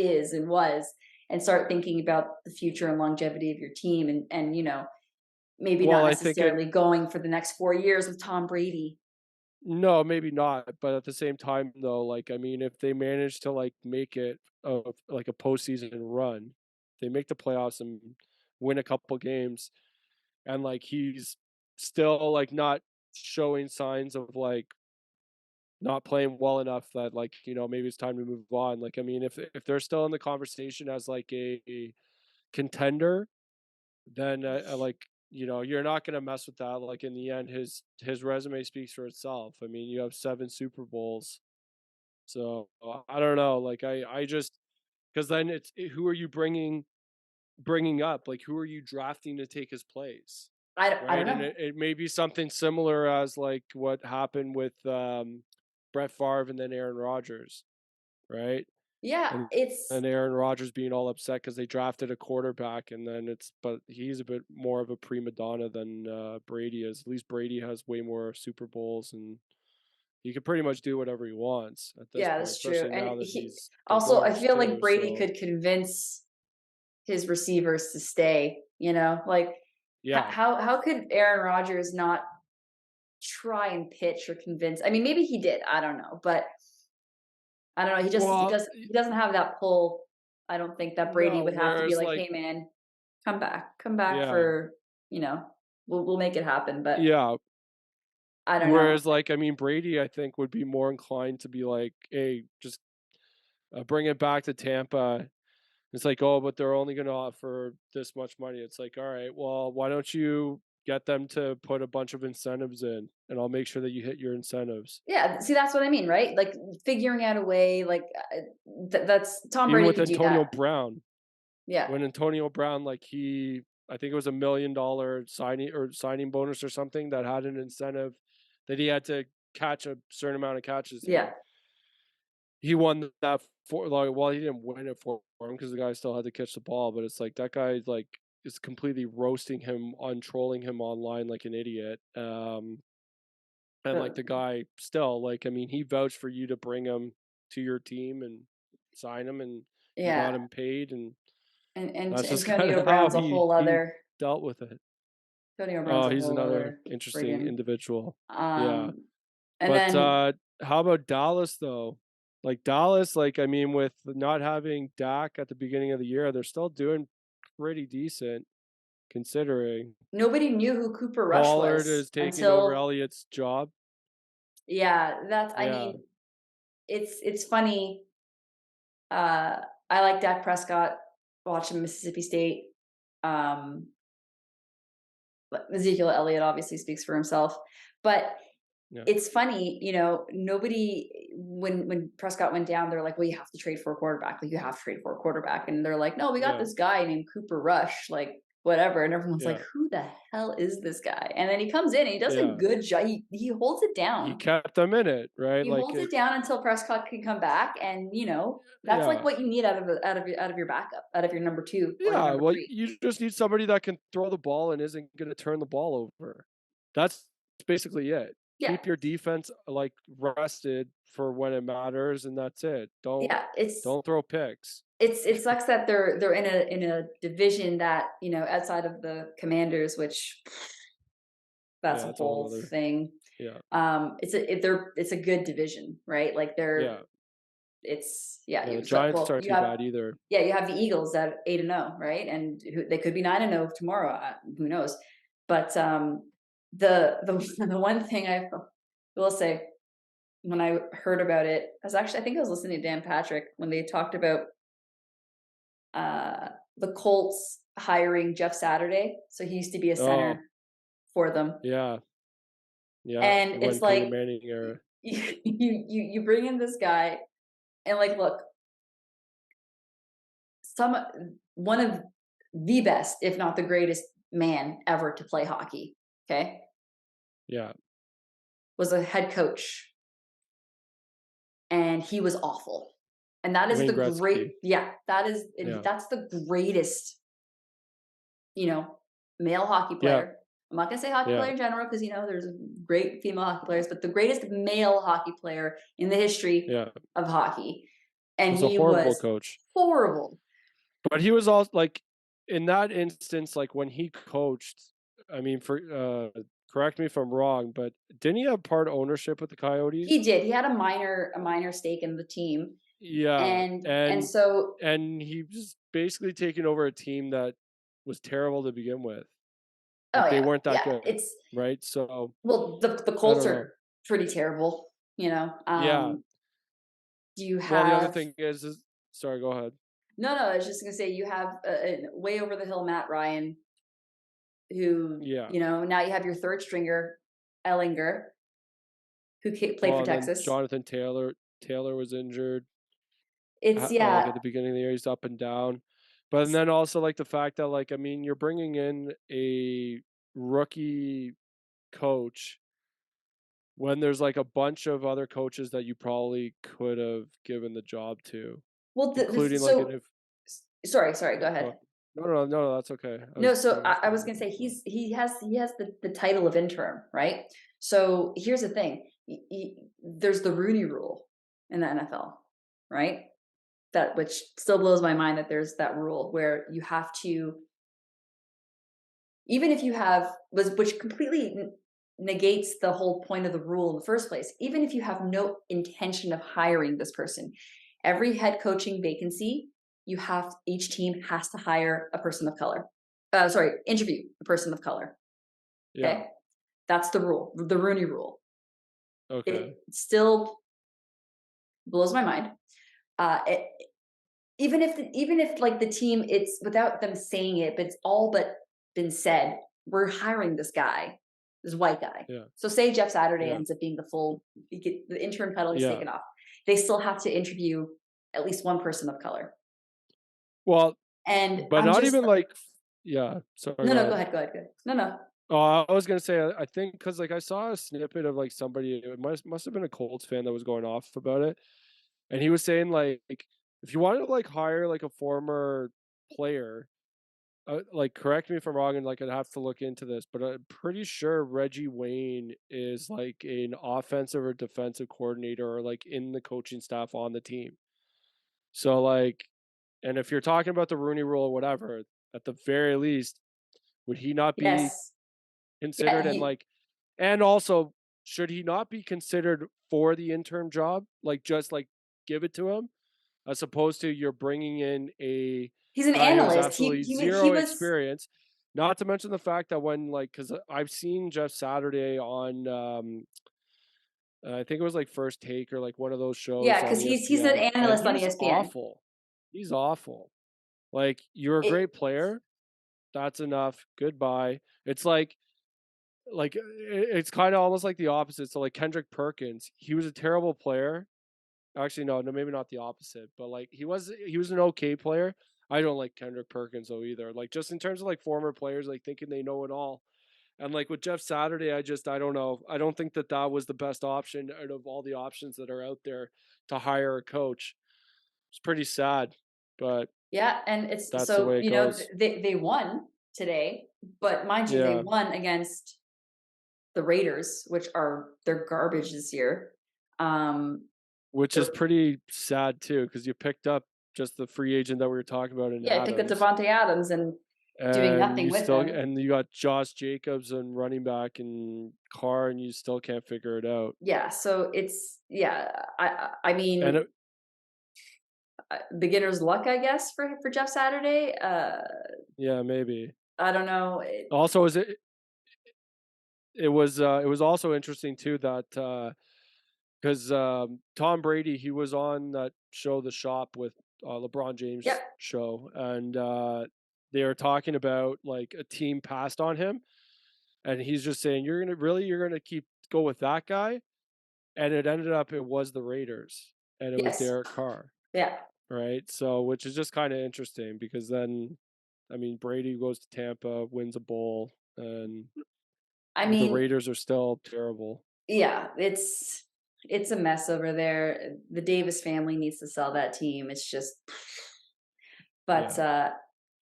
B: is and was, and start thinking about the future and longevity of your team, and maybe
A: Well,
B: not
A: I think it
B: necessarily going for the next 4 years with Tom Brady.
A: no, maybe not, but at the same time though, like I mean if they manage to like make it like a postseason run, they make the playoffs and win a couple games and like he's still like not showing signs of like not playing well enough that like maybe it's time to move on. Like I mean if they're still in the conversation as like a contender, then like you're not going to mess with that. Like in the end his resume speaks for itself. I mean you have 7 Super Bowls, so I don't know. Like I just because then who are you bringing up? Like who are you drafting to take his place?
B: I don't
A: Right, and
B: know.
A: it may be something similar as like what happened with Brett Favre and then Aaron Rodgers, right?
B: Yeah,
A: And
B: it's
A: then Aaron Rodgers being all upset because they drafted a quarterback, and then but he's a bit more of a prima donna than Brady is. At least Brady has way more Super Bowls, and he can pretty much do whatever he wants at this
B: yeah,
A: point,
B: that's true.
A: especially
B: And
A: now that
B: he
A: he's
B: also, I
A: divorced
B: feel like
A: too.
B: Brady
A: So
B: could convince his receivers to stay. Like
A: yeah,
B: how could Aaron Rodgers not try and pitch or convince? I mean, maybe he did. I don't know, but I don't know.
A: well,
B: He doesn't have that pull. I don't think that Brady
A: no.
B: would have to be
A: Whereas
B: like,
A: like
B: "Hey, man, come back
A: yeah,
B: for we'll make it happen." But
A: yeah.
B: I don't know.
A: Whereas like I mean Brady, I think would be more inclined to be like, hey, just bring it back to Tampa. It's like, oh, but they're only going to offer this much money. It's like, all right, well, why don't you get them to put a bunch of incentives in, and I'll make sure that you hit your incentives.
B: Yeah, see, that's what I mean, right? Like figuring out a way. Like that's Tom
A: Even
B: Brady
A: with
B: could do
A: Antonio
B: that.
A: Brown,
B: Yeah,
A: when Antonio Brown, like I think it was $1 million signing bonus or something that had an incentive that he had to catch a certain amount of catches, and
B: yeah,
A: he won that for like well he didn't win it for him because the guy still had to catch the ball, but it's like that guy like is completely roasting him on trolling him online like an idiot. And like the guy still like I mean he vouched for you to bring him to your team and sign him, and you got
B: yeah.
A: him paid, and
B: And
A: that's just kind
B: Antonio
A: of how
B: Brown's a whole
A: he
B: other.
A: dealt with it.
B: Antonio Brown's
A: Oh,
B: a
A: he's
B: whole
A: another
B: other
A: interesting
B: friggin'.
A: individual. Yeah.
B: Um, and
A: But
B: then
A: how about Dallas though? Like Dallas, like I mean, with not having Dak at the beginning of the year, they're still doing pretty decent considering
B: nobody knew who Cooper Rush
A: Pollard
B: was
A: is taking over
B: until,
A: Elliott's job.
B: yeah, that's, I
A: Yeah,
B: mean, it's funny. I like Dak Prescott watching Mississippi State. Um, but Ezekiel Elliott obviously speaks for himself, but
A: yeah,
B: it's funny, nobody, when Prescott went down, they're like, well, you have to trade for a quarterback. Like you have to trade for a quarterback. And they're like, no, we got
A: yeah.
B: this guy named Cooper Rush. Like, whatever. And everyone's like,
A: Yeah.
B: who the hell is this guy? And then he comes in and he does a
A: Yeah.
B: good job. He holds it
A: He
B: down.
A: kept them in it, right?
B: He
A: Like
B: holds it
A: it,
B: down until Prescott can come back. And that's like
A: yeah.
B: what you need out of your backup, out of your number two or your
A: Yeah,
B: number
A: well,
B: three.
A: you just need somebody that can throw the ball and isn't going to turn the ball over. That's basically it.
B: Yeah.
A: Keep your defense like rested for when it matters, and that's it.
B: Yeah.
A: Don't throw picks.
B: It sucks that they're in a division that, outside of the Commanders, which that's
A: Yeah,
B: a
A: it's a whole
B: whole
A: other.
B: thing.
A: Yeah,
B: It's a good division, right? Like
A: yeah.
B: it's yeah.
A: And the
B: So
A: Giants
B: well,
A: aren't too bad either.
B: you have the Eagles at 8-0, right? And they could be 9-0 tomorrow. Who knows? But the one thing I will say when I heard about it, I think I was listening to Dan Patrick when they talked about the Colts hiring Jeff Saturday. So he used to be a
A: Oh,
B: center for them,
A: yeah, yeah.
B: and
A: When
B: it's
A: Peyton
B: like
A: Manning era.
B: you bring in this guy, and like, look, some one of the best, if not the greatest man ever to play hockey, okay,
A: Yeah,
B: was a head coach, and he was awful. And that is
A: Wayne
B: the great,
A: Gretzky.
B: yeah,
A: Yeah,
B: that's the greatest, male hockey
A: yeah,
B: player. I'm not gonna say hockey
A: yeah.
B: player in general because there's great female hockey players, but the greatest male hockey player in the history
A: Yeah.
B: of hockey, and
A: Was a
B: he
A: horrible
B: was
A: coach.
B: horrible.
A: But he was also like in that instance, like when he coached, I mean, for correct me if I'm wrong, but didn't he have part ownership with the
B: He
A: Coyotes?
B: did. He had a minor stake in the team,
A: Yeah,
B: and so
A: and he was basically taking over a team that was terrible to begin with.
B: oh
A: Like they
B: yeah,
A: weren't that
B: yeah.
A: good, right? So
B: Well, the
A: I
B: Colts
A: don't know.
B: are pretty terrible.
A: Yeah.
B: Do you
A: Well, the other
B: have
A: thing is sorry, go ahead.
B: no? I was just gonna say you have a way over the hill Matt Ryan, who
A: Yeah.
B: now you have your third stringer Ellinger, who played
A: Well,
B: for
A: and then
B: Texas.
A: Jonathan Taylor was injured.
B: It's
A: Like at
B: yeah.
A: the beginning of the year, he's up and down. But and then also like the fact that like I mean, you're bringing in a rookie coach when there's like a bunch of other coaches that you probably could have given the job to,
B: Well,
A: including like an
B: so
A: if
B: sorry. Go
A: go,
B: ahead.
A: no, that's okay.
B: No, so
A: I was
B: I
A: gonna
B: was gonna say he has the title of interim, right? So here's the thing: there's the Rooney Rule in the NFL, right? That which still blows my mind that there's that rule where you have to, even if you have which completely negates the whole point of the rule in the first place. Even if you have no intention of hiring this person, every head coaching vacancy, each team has to hire a person of color. Interview a person of color.
A: Yeah.
B: Okay, that's the rule, the Rooney Rule.
A: Okay.
B: It still blows my mind. It, even if like the team, it's without them saying it, but it's all but been said. We're hiring this guy, this white guy.
A: Yeah.
B: So say Jeff Saturday
A: Yeah.
B: ends up being the interim title is
A: Yeah.
B: taken off. They still have to interview at least one person of color.
A: Well,
B: And
A: but
B: I'm
A: not
B: just
A: even
B: like,
A: like yeah. Sorry,
B: no,
A: go
B: no, go
A: ahead.
B: ahead, go ahead, go ahead. No.
A: Oh, I was gonna say I think because like I saw a snippet of like somebody it must have been a Colts fan that was going off about it, and he was saying like if you wanted to like hire like a former player, like correct me if I'm wrong, and like I'd have to look into this, but I'm pretty sure Reggie Wayne is like an offensive or defensive coordinator or like in the coaching staff on the team. So like, and if you're talking about the Rooney Rule or whatever, at the very least, would he not be
B: yes,
A: considered
B: yeah,
A: and like and also should he not be considered for the interim job like just like give it to him as opposed to you're bringing in a
B: he's an
A: guy who has
B: analyst.
A: absolutely
B: He
A: zero
B: was
A: experience, not to mention the fact that when like because I've seen Jeff Saturday on I think it was like First Take or like one of those shows
B: yeah,
A: on
B: because he's an
A: ESPN, and
B: analyst on
A: he's
B: ESPN.
A: awful. He's awful. Like you're a
B: It,
A: great player, that's enough, goodbye. It's like it's kind of almost like the opposite. So like Kendrick Perkins, he was a terrible player. Actually, no, maybe not the opposite, but like he was an okay player I don't like Kendrick Perkins though either. Like just in terms of like former players, like thinking they know it all. And like with Jeff Saturday, I don't know. I don't think that that was the best option out of all the options that are out there to hire a coach. It's pretty sad, but
B: Yeah, and it's
A: that's the
B: so,
A: way it goes.
B: they won today, but mind you, they
A: Yeah,
B: won against the Raiders, which they're garbage this year.
A: which is
B: The
A: pretty sad too, because you picked up just the free agent that we were talking about in
B: Yeah, I picked up
A: Adams,
B: Devontae Adams and doing
A: and
B: nothing
A: you
B: with
A: still
B: him.
A: and you got Josh Jacobs and running back and Carr, and you still can't figure it out.
B: Yeah, so I
A: And
B: mean,
A: it,
B: beginner's luck, I guess, for Jeff Saturday.
A: yeah, maybe.
B: I don't know.
A: Also, is it was also interesting too that because Tom Brady, he was on that show, The Shop, with LeBron James
B: Yep.
A: show, and they were talking about like a team passed on him, and he's just saying, you're gonna keep go with that guy, and it ended up it was the Raiders, and it was
B: Yes.
A: Derek Carr,
B: Yeah.
A: right? So which is just kind of interesting because then, I mean, Brady goes to Tampa, wins a bowl, and
B: I
A: the
B: mean,
A: Raiders are still terrible.
B: yeah, it's a mess over there. The Davis family needs to sell that team. It's just, but
A: Yeah,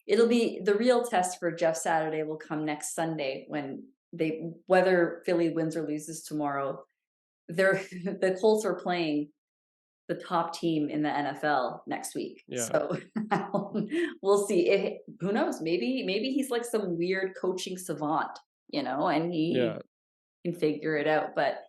B: it'll be the real test for Jeff Saturday will come next Sunday when whether Philly wins or loses tomorrow. They're the Colts are playing the top team in the NFL next week.
A: yeah,
B: So we'll see. Who knows? Maybe he's like some weird coaching savant, and he
A: yeah.
B: can figure it out. But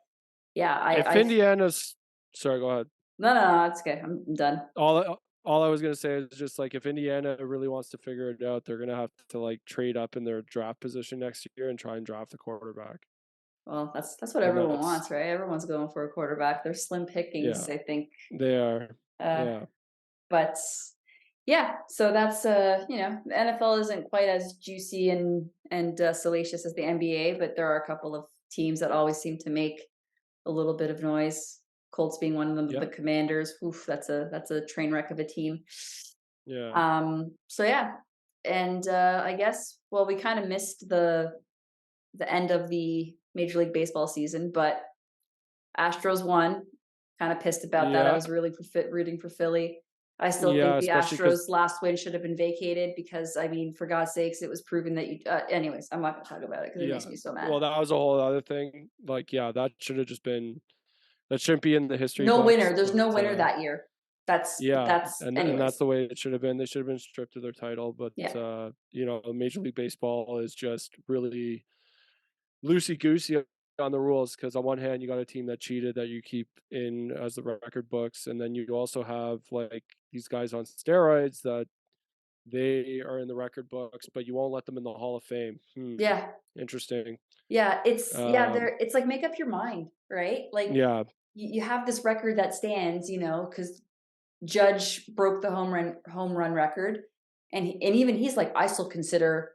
B: yeah,
A: If
B: I
A: Indiana's, sorry, go ahead.
B: no, it's okay. I'm done.
A: All I was gonna say is just like if Indiana really wants to figure it out, they're gonna have to like trade up in their draft position next year and try and draft the quarterback.
B: Well, that's what
A: And
B: everyone
A: that's
B: wants, right? Everyone's going for a quarterback. They're slim
A: yeah,
B: pickings, I think.
A: they are.
B: Uh,
A: Yeah,
B: but yeah, so that's the NFL isn't quite as juicy and salacious as the NBA, but there are a couple of teams that always seem to make a little bit of noise. Colts being one of them,
A: yeah,
B: the Commanders. Oof, that's a train wreck of a team.
A: yeah,
B: So yeah, and I guess we kind of missed the end of the Major League Baseball season, but Astros won. Kind of pissed about that. I
A: yeah,
B: was really rooting for Philly. I still
A: yeah.
B: think the
A: Especially because
B: Astros last win should have been vacated because, I mean, for God's sakes, it was proven that you. Anyways, I'm not going to talk about it because it
A: yeah.
B: makes me so mad.
A: Well, that was a whole other thing. Like, yeah, that should have just been that shouldn't be in the history
B: No winner.
A: books.
B: There's
A: But
B: no winner that year. That's
A: yeah,
B: that's.
A: and that's
B: Anyways,
A: the way it should have been. They should have been stripped of their title. But
B: yeah,
A: Major League Baseball is just really loosey goosey on the rules because on one hand you got a team that cheated that you keep in as the record books, and then you also have like these guys on steroids that they are in the record books, but you won't let them in the Hall of Fame.
B: yeah,
A: Interesting.
B: yeah. It's.
A: Um,
B: It's like make up your mind, right? Like
A: yeah,
B: you have this record that stands, because Judge broke the home run record, and even he's like, I still consider,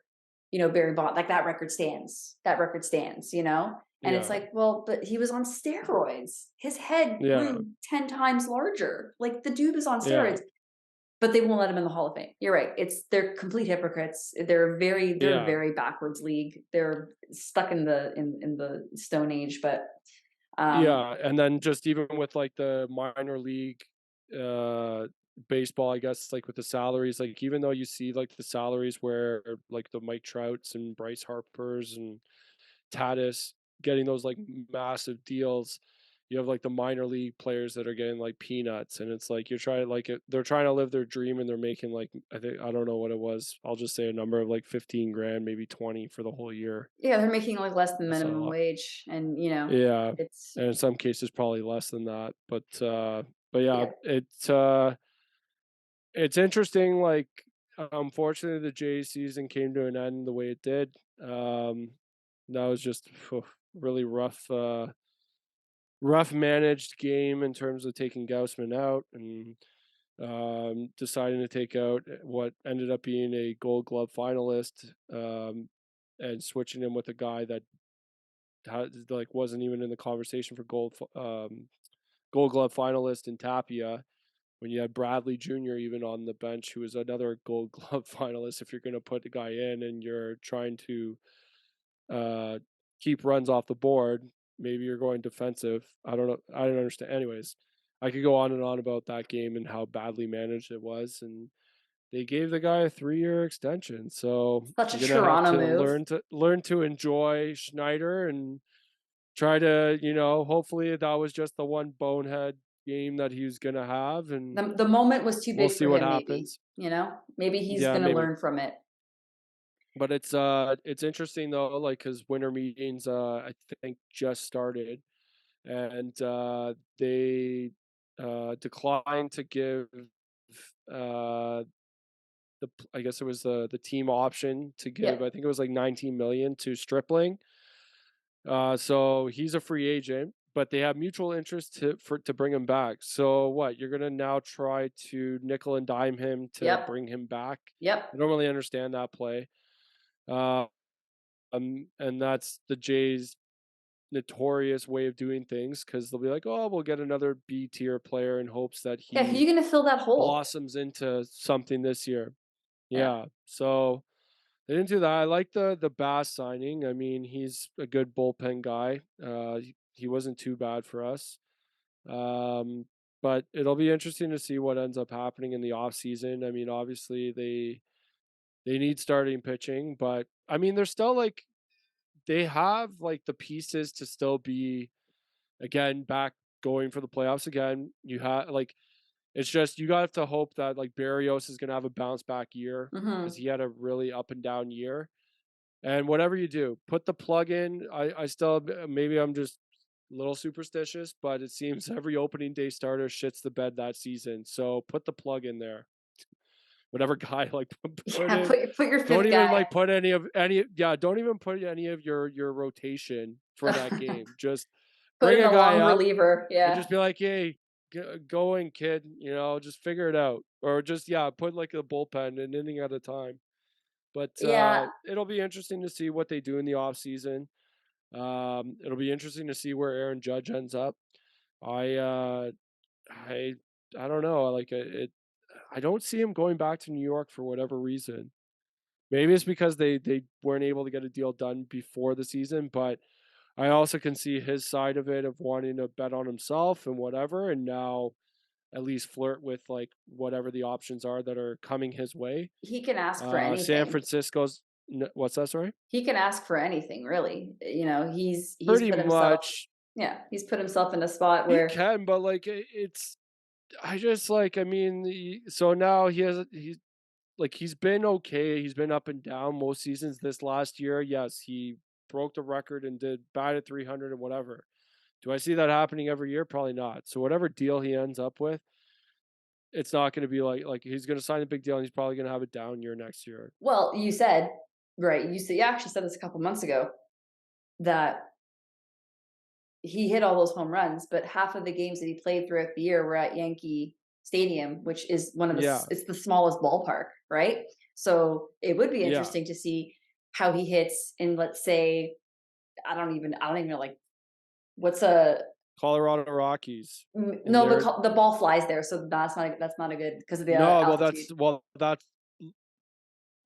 B: Barry Bond, like that record stands. That record stands, and it's
A: yeah,
B: like, well, but he was on steroids. His head
A: yeah,
B: grew 10 times larger. Like the dude was on
A: yeah,
B: steroids, but they won't let him in the Hall of Fame. You're right. They're complete hypocrites. They're a
A: yeah,
B: very backwards league. They're stuck in the Stone Age, but um
A: yeah. And then just even with like the minor league uh baseball, I guess, like with the salaries, like even though you see like the salaries where like the Mike Trouts and Bryce Harpers and Tatis getting those like massive deals. You have like the minor league players that are getting like peanuts, and it's like you're trying like they're trying to live their dream, and they're making like I don't know what it was. I'll just say a number of like 15 grand, maybe 20 for the whole year.
B: Yeah, they're making like less than
A: That's not a
B: minimum
A: lot.
B: wage, and
A: Yeah,
B: it's
A: and in some cases probably less than that. But yeah,
B: yeah,
A: it's interesting. Like unfortunately, the Jays season came to an end the way it did. That was just really rough managed game in terms of taking Gaussman out and deciding to take out what ended up being a Gold Glove finalist, and switching him with a guy that like wasn't even in the conversation for Gold Glove finalist in Tapia, when you had Bradley Jr. even on the bench, who was another Gold Glove finalist. If you're going to put the guy in and you're trying to uh, keep runs off the board, maybe you're going defensive. I don't know. I don't understand. Anyways, I could go on and on about that game and how badly managed it was, and they gave the guy a 3-year extension. So
B: Such a
A: you're gonna have
B: Toronto
A: to
B: move.
A: learn to enjoy Schneider and try to, hopefully that was just the one bonehead game that he was gonna have, and
B: The moment was too
A: we'll
B: big
A: see
B: for
A: what
B: him, maybe,
A: happens.
B: maybe he's
A: Yeah,
B: gonna
A: maybe.
B: learn from it.
A: But it's interesting though, like because winter meetings I think just started, and they declined to give uh I guess it was the team option to give. I
B: Yep.
A: think it was like 19 million to Stripling. So he's a free agent, but they have mutual interest to bring him back. So what? You're gonna now try to nickel and dime him to
B: Yep.
A: bring him back? I
B: Yep.
A: don't really understand that play. Uh, and that's the Jays' notorious way of doing things because they'll be like, "Oh, we'll get another B tier player in hopes that
B: Yeah. Who are
A: he
B: you gonna fill that hole?
A: blossoms into something this year."
B: Yeah.
A: Yeah. So they didn't do that. I like the Bass signing. I mean, he's a good bullpen guy. He wasn't too bad for us. Um, but it'll be interesting to see what ends up happening in the off season. I mean, obviously they need starting pitching, but I mean, they're still like they have like the pieces to still be again back going for the playoffs again. You have like it's just you got to hope that like Barrios is going to have a bounce back year because
B: Mm-hmm.
A: he had a really up and down year. And whatever you do, put the plug in. I still maybe I'm just a little superstitious, but it seems every opening day starter shits the bed that season. So put the plug in there. Whatever guy like put
B: Yeah.
A: in.
B: Put your
A: Don't
B: fifth
A: even
B: guy.
A: like put any yeah. Don't even put any of your rotation for that game. Just
B: Put
A: bring
B: in
A: a
B: a
A: guy
B: long
A: up
B: reliever.
A: and
B: Yeah.
A: just be like, hey, go in, kid. Just figure it out, or just yeah, put like a bullpen an inning at a time. But
B: Yeah.
A: it'll be interesting to see what they do in the off season. It'll be interesting to see where Aaron Judge ends up. I uh, I I don't know. Like it, I don't see him going back to New York for whatever reason. Maybe it's because they weren't able to get a deal done before the season, but I also can see his side of it of wanting to bet on himself and whatever, and now at least flirt with like whatever the options are that are coming his way.
B: He can ask for
A: San
B: anything.
A: Francisco's what's that? Sorry.
B: He can ask for anything, really. He's
A: Pretty
B: put himself.
A: much
B: Yeah, he's put himself in a spot
A: he
B: where
A: can, but like it's I just like I mean so now he's like he's been okay. He's been up and down most seasons. This last year, yes, he broke the record and did bad at 300 and whatever. Do I see that happening every year? Probably not. So whatever deal he ends up with, it's not going to be like he's going to sign a big deal and he's probably going to have a down year next year.
B: well, you said right. You actually said this a couple months ago that he hit all those home runs, but half of the games that he played throughout the year were at Yankee Stadium, which is
A: Yeah,
B: it's the smallest ballpark, right? So it would be
A: yeah.
B: interesting to see how he hits in, let's say, I don't even know, like, what's a
A: Colorado Rockies, and
B: no,
A: they're
B: the ball flies there, so that's not a good because of the
A: no,
B: altitude.
A: well that's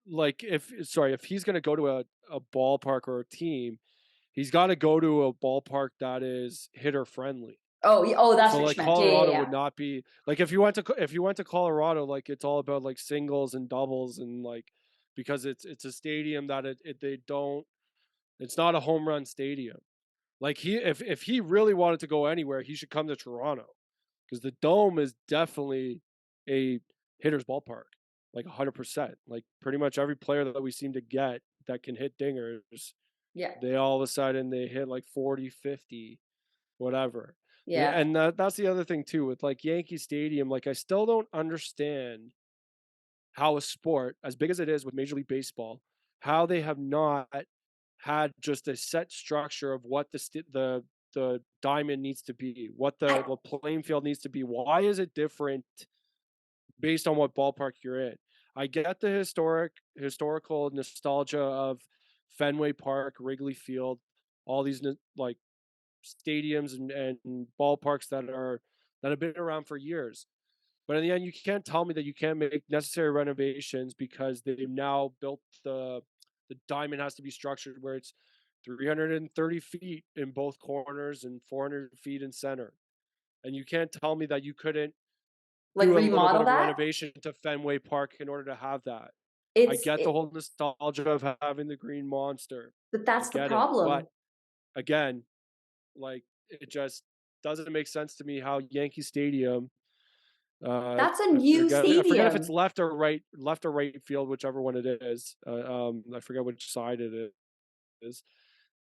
A: like if sorry if he's going to go to a ballpark or a team, he's got to go to a ballpark that is hitter friendly.
B: Oh, oh, that's
A: So
B: what
A: like
B: you meant. Yeah, yeah,
A: Colorado
B: yeah.
A: would not be like if you went to Colorado, like it's all about like singles and doubles and like because it's a stadium that they don't it's not a home run stadium. Like he if he really wanted to go anywhere, he should come to Toronto because the dome is definitely a hitter's ballpark, like 100%. Like pretty much every player that we seem to get that can hit dingers,
B: Yeah,
A: they all of a sudden they hit like 40, 50, whatever.
B: yeah.
A: And that's the other thing too with like Yankee Stadium. Like I still don't understand how a sport as big as it is with Major League Baseball, how they have not had just a set structure of what the diamond needs to be, what
B: I,
A: the playing field needs to be. Why is it different based on what ballpark you're in? I get the historical nostalgia of Fenway Park, Wrigley Field, all these like stadiums and ballparks that have been around for years. But in the end, you can't tell me that you can't make necessary renovations because they've now built the diamond has to be structured where it's 330 feet in both corners and 400 feet in center. And you can't tell me that you couldn't
B: Like
A: do a little bit
B: remodel
A: of a
B: that.
A: renovation to Fenway Park in order to have that. I
B: It's
A: get the
B: it,
A: whole nostalgia of having the green monster.
B: but
A: I
B: that's the
A: get it. But
B: problem.
A: again, like it just doesn't make sense to me how Yankee Stadium
B: That's a
A: I
B: new
A: forget if it's
B: stadium.
A: left or right field, whichever one it is. I forget which side it is.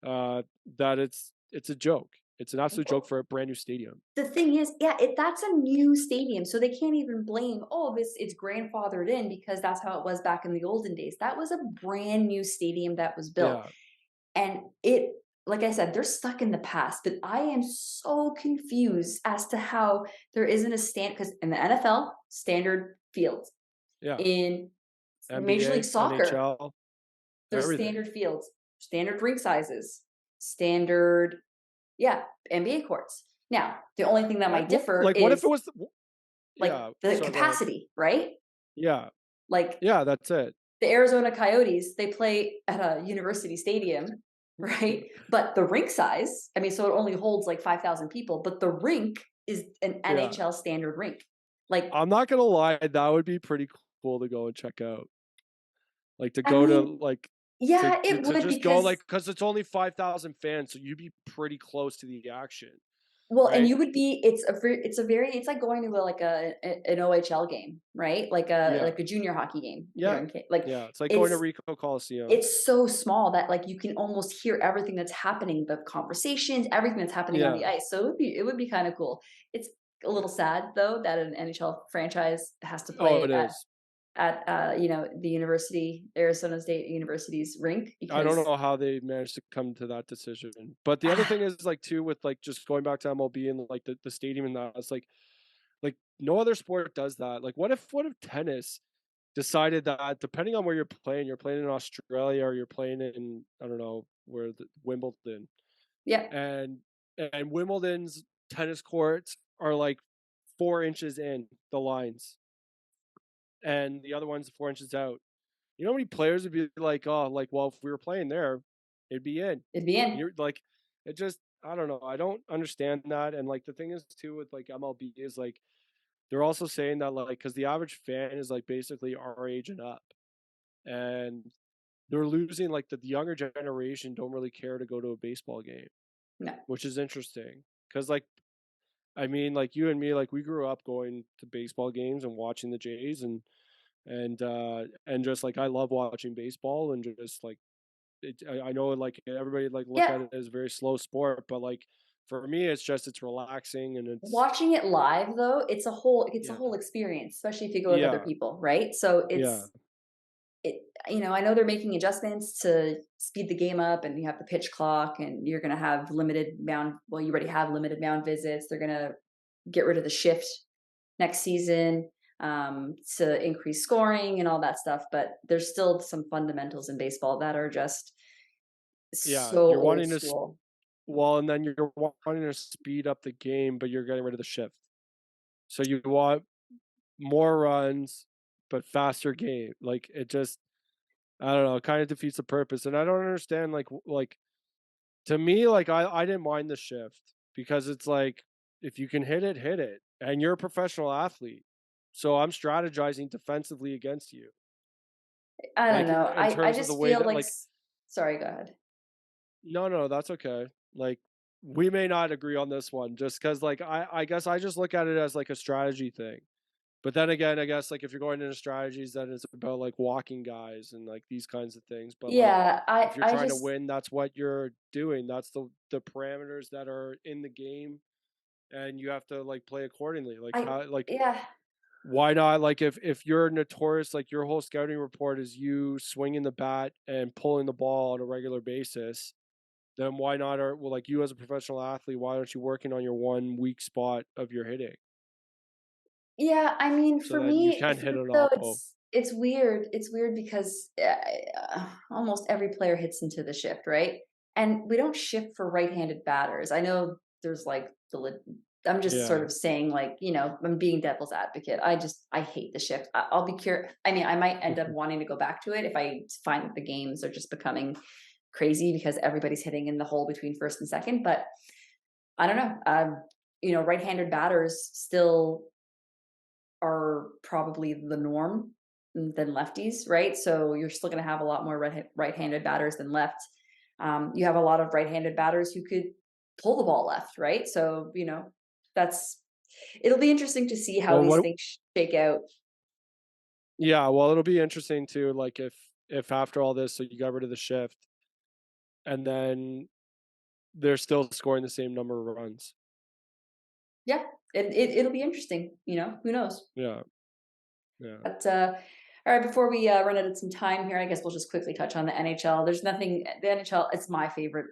A: Uh, that it's a joke. It's an absolute joke for a brand new stadium.
B: The thing is, yeah, that's a new stadium, so they can't even blame, oh, this it's grandfathered in because that's how it was back in the olden days. That was a brand new stadium that was built.
A: Yeah,
B: And it, like I said, they're stuck in the past, but I am so confused as to how there isn't a stand, because in the NFL, standard fields.
A: yeah.
B: In Major League
A: NBA,
B: Soccer,
A: NHL,
B: there's
A: everything.
B: standard fields, standard rink sizes, standard, yeah, NBA courts. Now, the only thing that might differ
A: Like, what if it
B: is
A: was?
B: like
A: Yeah.
B: the
A: So go ahead.
B: capacity, right?
A: Yeah,
B: Like
A: yeah. That's it.
B: the Arizona Coyotes, they play at a university stadium, right? But the rink size, I mean, so it only holds like 5,000 people, but the rink is an
A: Yeah.
B: NHL standard rink. Like,
A: I'm not gonna lie, that would be pretty cool to go and check out. Like to
B: I
A: go to
B: mean,
A: like
B: yeah, it
A: to
B: would
A: just go
B: because
A: like because it's only 5,000 fans, so you'd be pretty close to the action,
B: well, and
A: right?
B: you would be it's like going to an OHL game, right?
A: Yeah,
B: Like a junior hockey game here
A: yeah,
B: like
A: yeah. It's like going to
B: it's
A: Rico Coliseum.
B: it's so small that like you can almost hear everything that's happening, the conversations, everything that's happening on the
A: Yeah.
B: ice. So it would be kind of cool. It's a little sad though that an NHL franchise has to
A: Oh,
B: play
A: it is.
B: at the university, Arizona State University's rink
A: I don't
B: because
A: know how they managed to come to that decision. But the other thing is like too with like just going back to MLB and like the stadium and that it's like no other sport does that. Like what if tennis decided that depending on where you're playing in Australia or you're playing in I don't know where Wimbledon
B: yeah,
A: and Wimbledon's tennis courts are like 4 inches in the lines and the other one's 4 inches out. You know how many players would be like, oh, like, well, if we were playing there, it'd be in.
B: it'd be in.
A: You're like, it just, I don't know. I don't understand that. And like the thing is too with like MLB is like they're also saying that like because the average fan is like basically our age and up, and they're losing like the younger generation don't really care to go to a baseball game,
B: No.
A: which is interesting because like I mean like you and me like we grew up going to baseball games and watching the Jays and just like I love watching baseball and just like I know like everybody like look
B: Yeah,
A: at it as a very slow sport, but like for me, it's just it's relaxing and it's
B: watching it live though, it's a
A: yeah
B: whole experience, especially if you go with other
A: yeah
B: people, right? So
A: yeah
B: it I know they're making adjustments to speed the game up and you have the pitch clock and you're going to have limited mound, well, you already have limited mound visits. They're going to get rid of the shift next season, to increase scoring and all that stuff, but there's still some fundamentals in baseball that are just
A: yeah.
B: so
A: You're
B: old
A: wanting to
B: school.
A: well, and then you're wanting to speed up the game, but you're getting rid of the shift. So you want more runs, but faster game. Like it just I don't know, it kind of defeats the purpose. And I don't understand like to me, like I didn't mind the shift because it's like if you can hit it. And you're a professional athlete. So I'm strategizing defensively against you.
B: I don't
A: Like
B: know.
A: in
B: I
A: terms of the
B: just
A: way
B: feel
A: that
B: like,
A: like
B: sorry, go ahead.
A: no, that's okay. Like we may not agree on this one just because like I guess I just look at it as like a strategy thing. But then again, I guess like if you're going into strategies, then it's about like walking guys and like these kinds of things. But like
B: Yeah,
A: if you're
B: I
A: trying to
B: just
A: win, that's what you're doing. That's the parameters that are in the game, and you have to like play accordingly. Like
B: I
A: how like
B: yeah.
A: why not? Like if you're notorious, like your whole scouting report is you swinging the bat and pulling the ball on a regular basis, then why not? Or well, like you as a professional athlete, why aren't you working on your one weak spot of your hitting
B: Yeah, I mean,
A: so then you can
B: for
A: hit
B: me
A: it
B: though,
A: off? Oh,
B: it's weird. It's weird because almost every player hits into the shift, right? And we don't shift for right-handed batters. I know there's like I'm just sort
A: Yeah.
B: of saying, like, I'm being devil's advocate. I hate the shift. I'll be curious. I mean, I might end up wanting to go back to it if I find that the games are just becoming crazy because everybody's hitting in the hole between first and second. But I don't know. Right-handed batters still are probably the norm than lefties, right? So you're still going to have a lot more right-handed batters than left. You have a lot of right-handed batters who could pull the ball left, right? So that's it'll be interesting to see how
A: Well,
B: these
A: what?
B: things shake out.
A: Yeah. Well, it'll be interesting too. Like if after all this, so you got rid of the shift, and then they're still scoring the same number of runs.
B: Yeah, it'll be interesting. Who knows?
A: Yeah. Yeah.
B: But all right, before we run out of some time here, I guess we'll just quickly touch on the NHL. There's nothing. The NHL, it's my favorite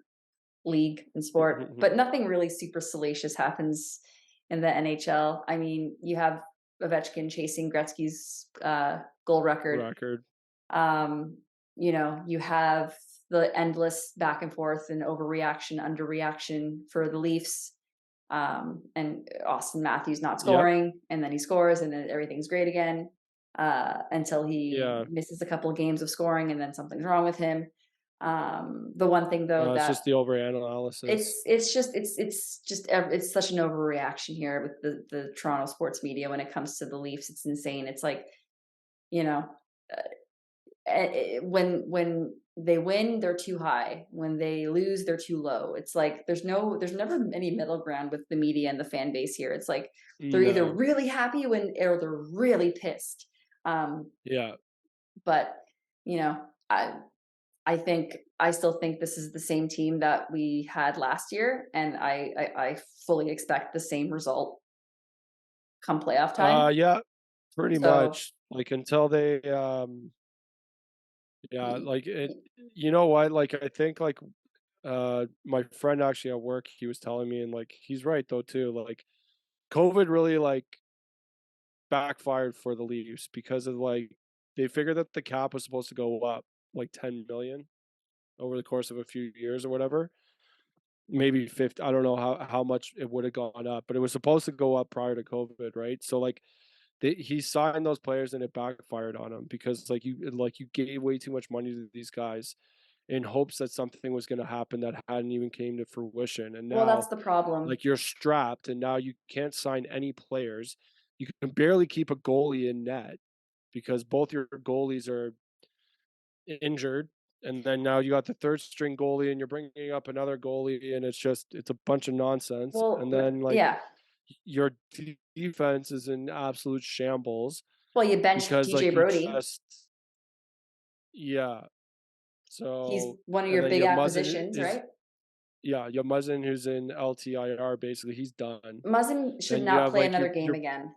B: league and sport, but nothing really super salacious happens in the NHL. I mean, you have Ovechkin chasing Gretzky's goal record.
A: Record.
B: You have the endless back and forth and overreaction, underreaction for the Leafs. And Austin Matthews not
A: Yep.
B: scoring, and then he scores, and then everything's great again until he
A: Yeah.
B: misses a couple of games of scoring, and then something's wrong with him. The one thing though
A: It's
B: that
A: just the overanalysis.
B: it's such an overreaction here with the Toronto sports media when it comes to the Leafs. It's insane. It's like, you know, when they win, they're too high. When they lose, they're too low. It's like there's never any middle ground with the media and the fan base here. It's like they're either
A: No.
B: really happy or they're really pissed.
A: Yeah.
B: But you know, I still think this is the same team that we had last year, and I fully expect the same result come playoff time.
A: Yeah, pretty
B: So
A: much. Like until they yeah, like it, you know what? Like I think like my friend actually at work, he was telling me, and like he's right though too. Like COVID really like backfired for the Leafs because of like they figured that the cap was supposed to go up like 10 million over the course of a few years or whatever. Maybe 50. I don't know how much it would have gone up, but it was supposed to go up prior to COVID, right? So like he signed those players and it backfired on him because like you gave way too much money to these guys in hopes that something was going to happen that hadn't even came to fruition. And
B: well, that's
A: now
B: the problem.
A: like you're strapped and now you can't sign any players. You can barely keep a goalie in net because both your goalies are injured. And then now you got the third string goalie and you're bringing up another goalie and it's a bunch of nonsense.
B: Well,
A: And then like
B: yeah.
A: your defense is in absolute shambles
B: Well, you benched
A: because
B: TJ
A: like you
B: Brody.
A: just yeah.
B: He's
A: So
B: one of
A: and
B: your
A: then
B: big
A: your Muzzin
B: acquisitions,
A: is
B: right?
A: yeah, your Muzzin who's in LTIR basically he's done.
B: Muzzin should
A: Then you
B: not
A: have
B: play
A: like
B: another
A: your
B: game
A: your
B: again.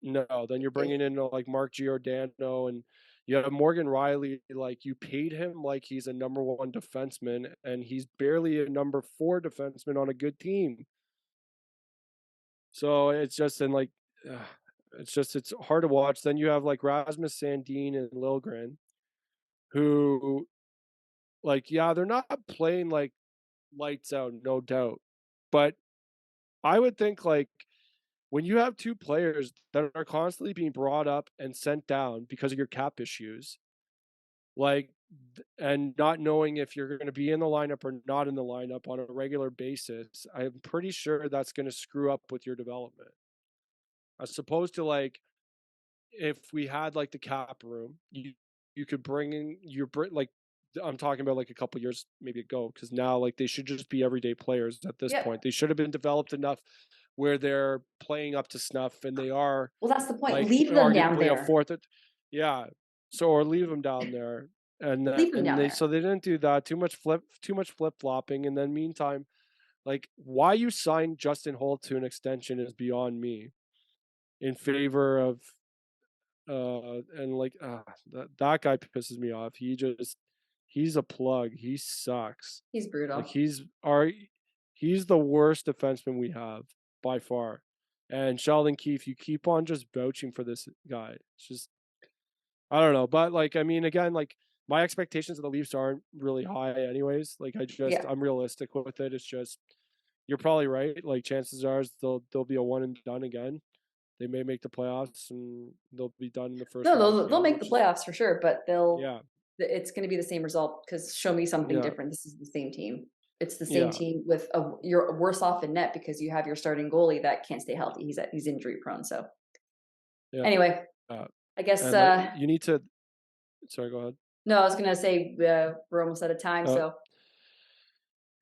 A: no, then you're
B: If
A: bringing in like Mark Giordano and you have Morgan Riley. Like you paid him like he's a number one defenseman, and he's barely a number four defenseman on a good team. So it's just in like, it's hard to watch. Then you have like Rasmus Sandin and Lilgren, who like yeah they're not playing like lights out, no doubt, but I would think like when you have two players that are constantly being brought up and sent down because of your cap issues, like, and not knowing if you're going to be in the lineup or not in the lineup on a regular basis, I'm pretty sure that's going to screw up with your development. As opposed to like, if we had like the cap room, you could bring in like I'm talking about like a couple years maybe ago because now like they should just be everyday players at this
B: Yep.
A: point. They should have been developed enough where they're playing up to snuff and they are
B: Well, that's the point.
A: like
B: Leave them down
A: arguably a
B: there.
A: fourth. Yeah, so or leave them down there,
B: Leave them
A: and
B: down
A: they
B: there.
A: so they didn't do that. Too much flip flopping, and then meantime, like why you signed Justin Holt to an extension is beyond me. In favor of and like that guy pisses me off. He's a plug. He sucks.
B: He's
A: Like
B: brutal.
A: he's the worst defenseman we have by far. And Sheldon Keefe, you keep on just vouching for this guy. It's just I don't know, but like I mean, again, like my expectations of the Leafs aren't really high, anyways. Like
B: Yeah.
A: I'm realistic with it. It's just you're probably right. Like chances are they'll be a one and done again. They may make the playoffs and they'll be done in the first
B: No,
A: round
B: they'll
A: again,
B: make the
A: which is
B: playoffs for sure, but
A: yeah,
B: it's going to be the same result because show me something
A: yeah,
B: different. This is the same team. It's the same
A: yeah,
B: team with you're worse off in net because you have your starting goalie that can't stay healthy. He's injury prone. So
A: yeah.
B: anyway,
A: Uh,
B: I guess
A: and like you need to. Sorry, go ahead.
B: no, I was gonna say we're almost out of time,
A: Uh,
B: so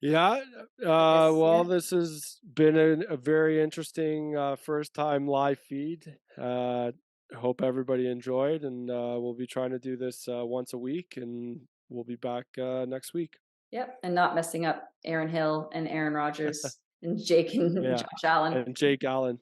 A: yeah.
B: I guess
A: Well,
B: yeah.
A: this has been a very interesting first time live feed. Hope everybody enjoyed, and we'll be trying to do this once a week, and we'll be back next week.
B: Yep, and not messing up Aaron Hill and Aaron Rodgers and Jake and
A: Yeah,
B: Josh Allen.
A: and Jake Allen.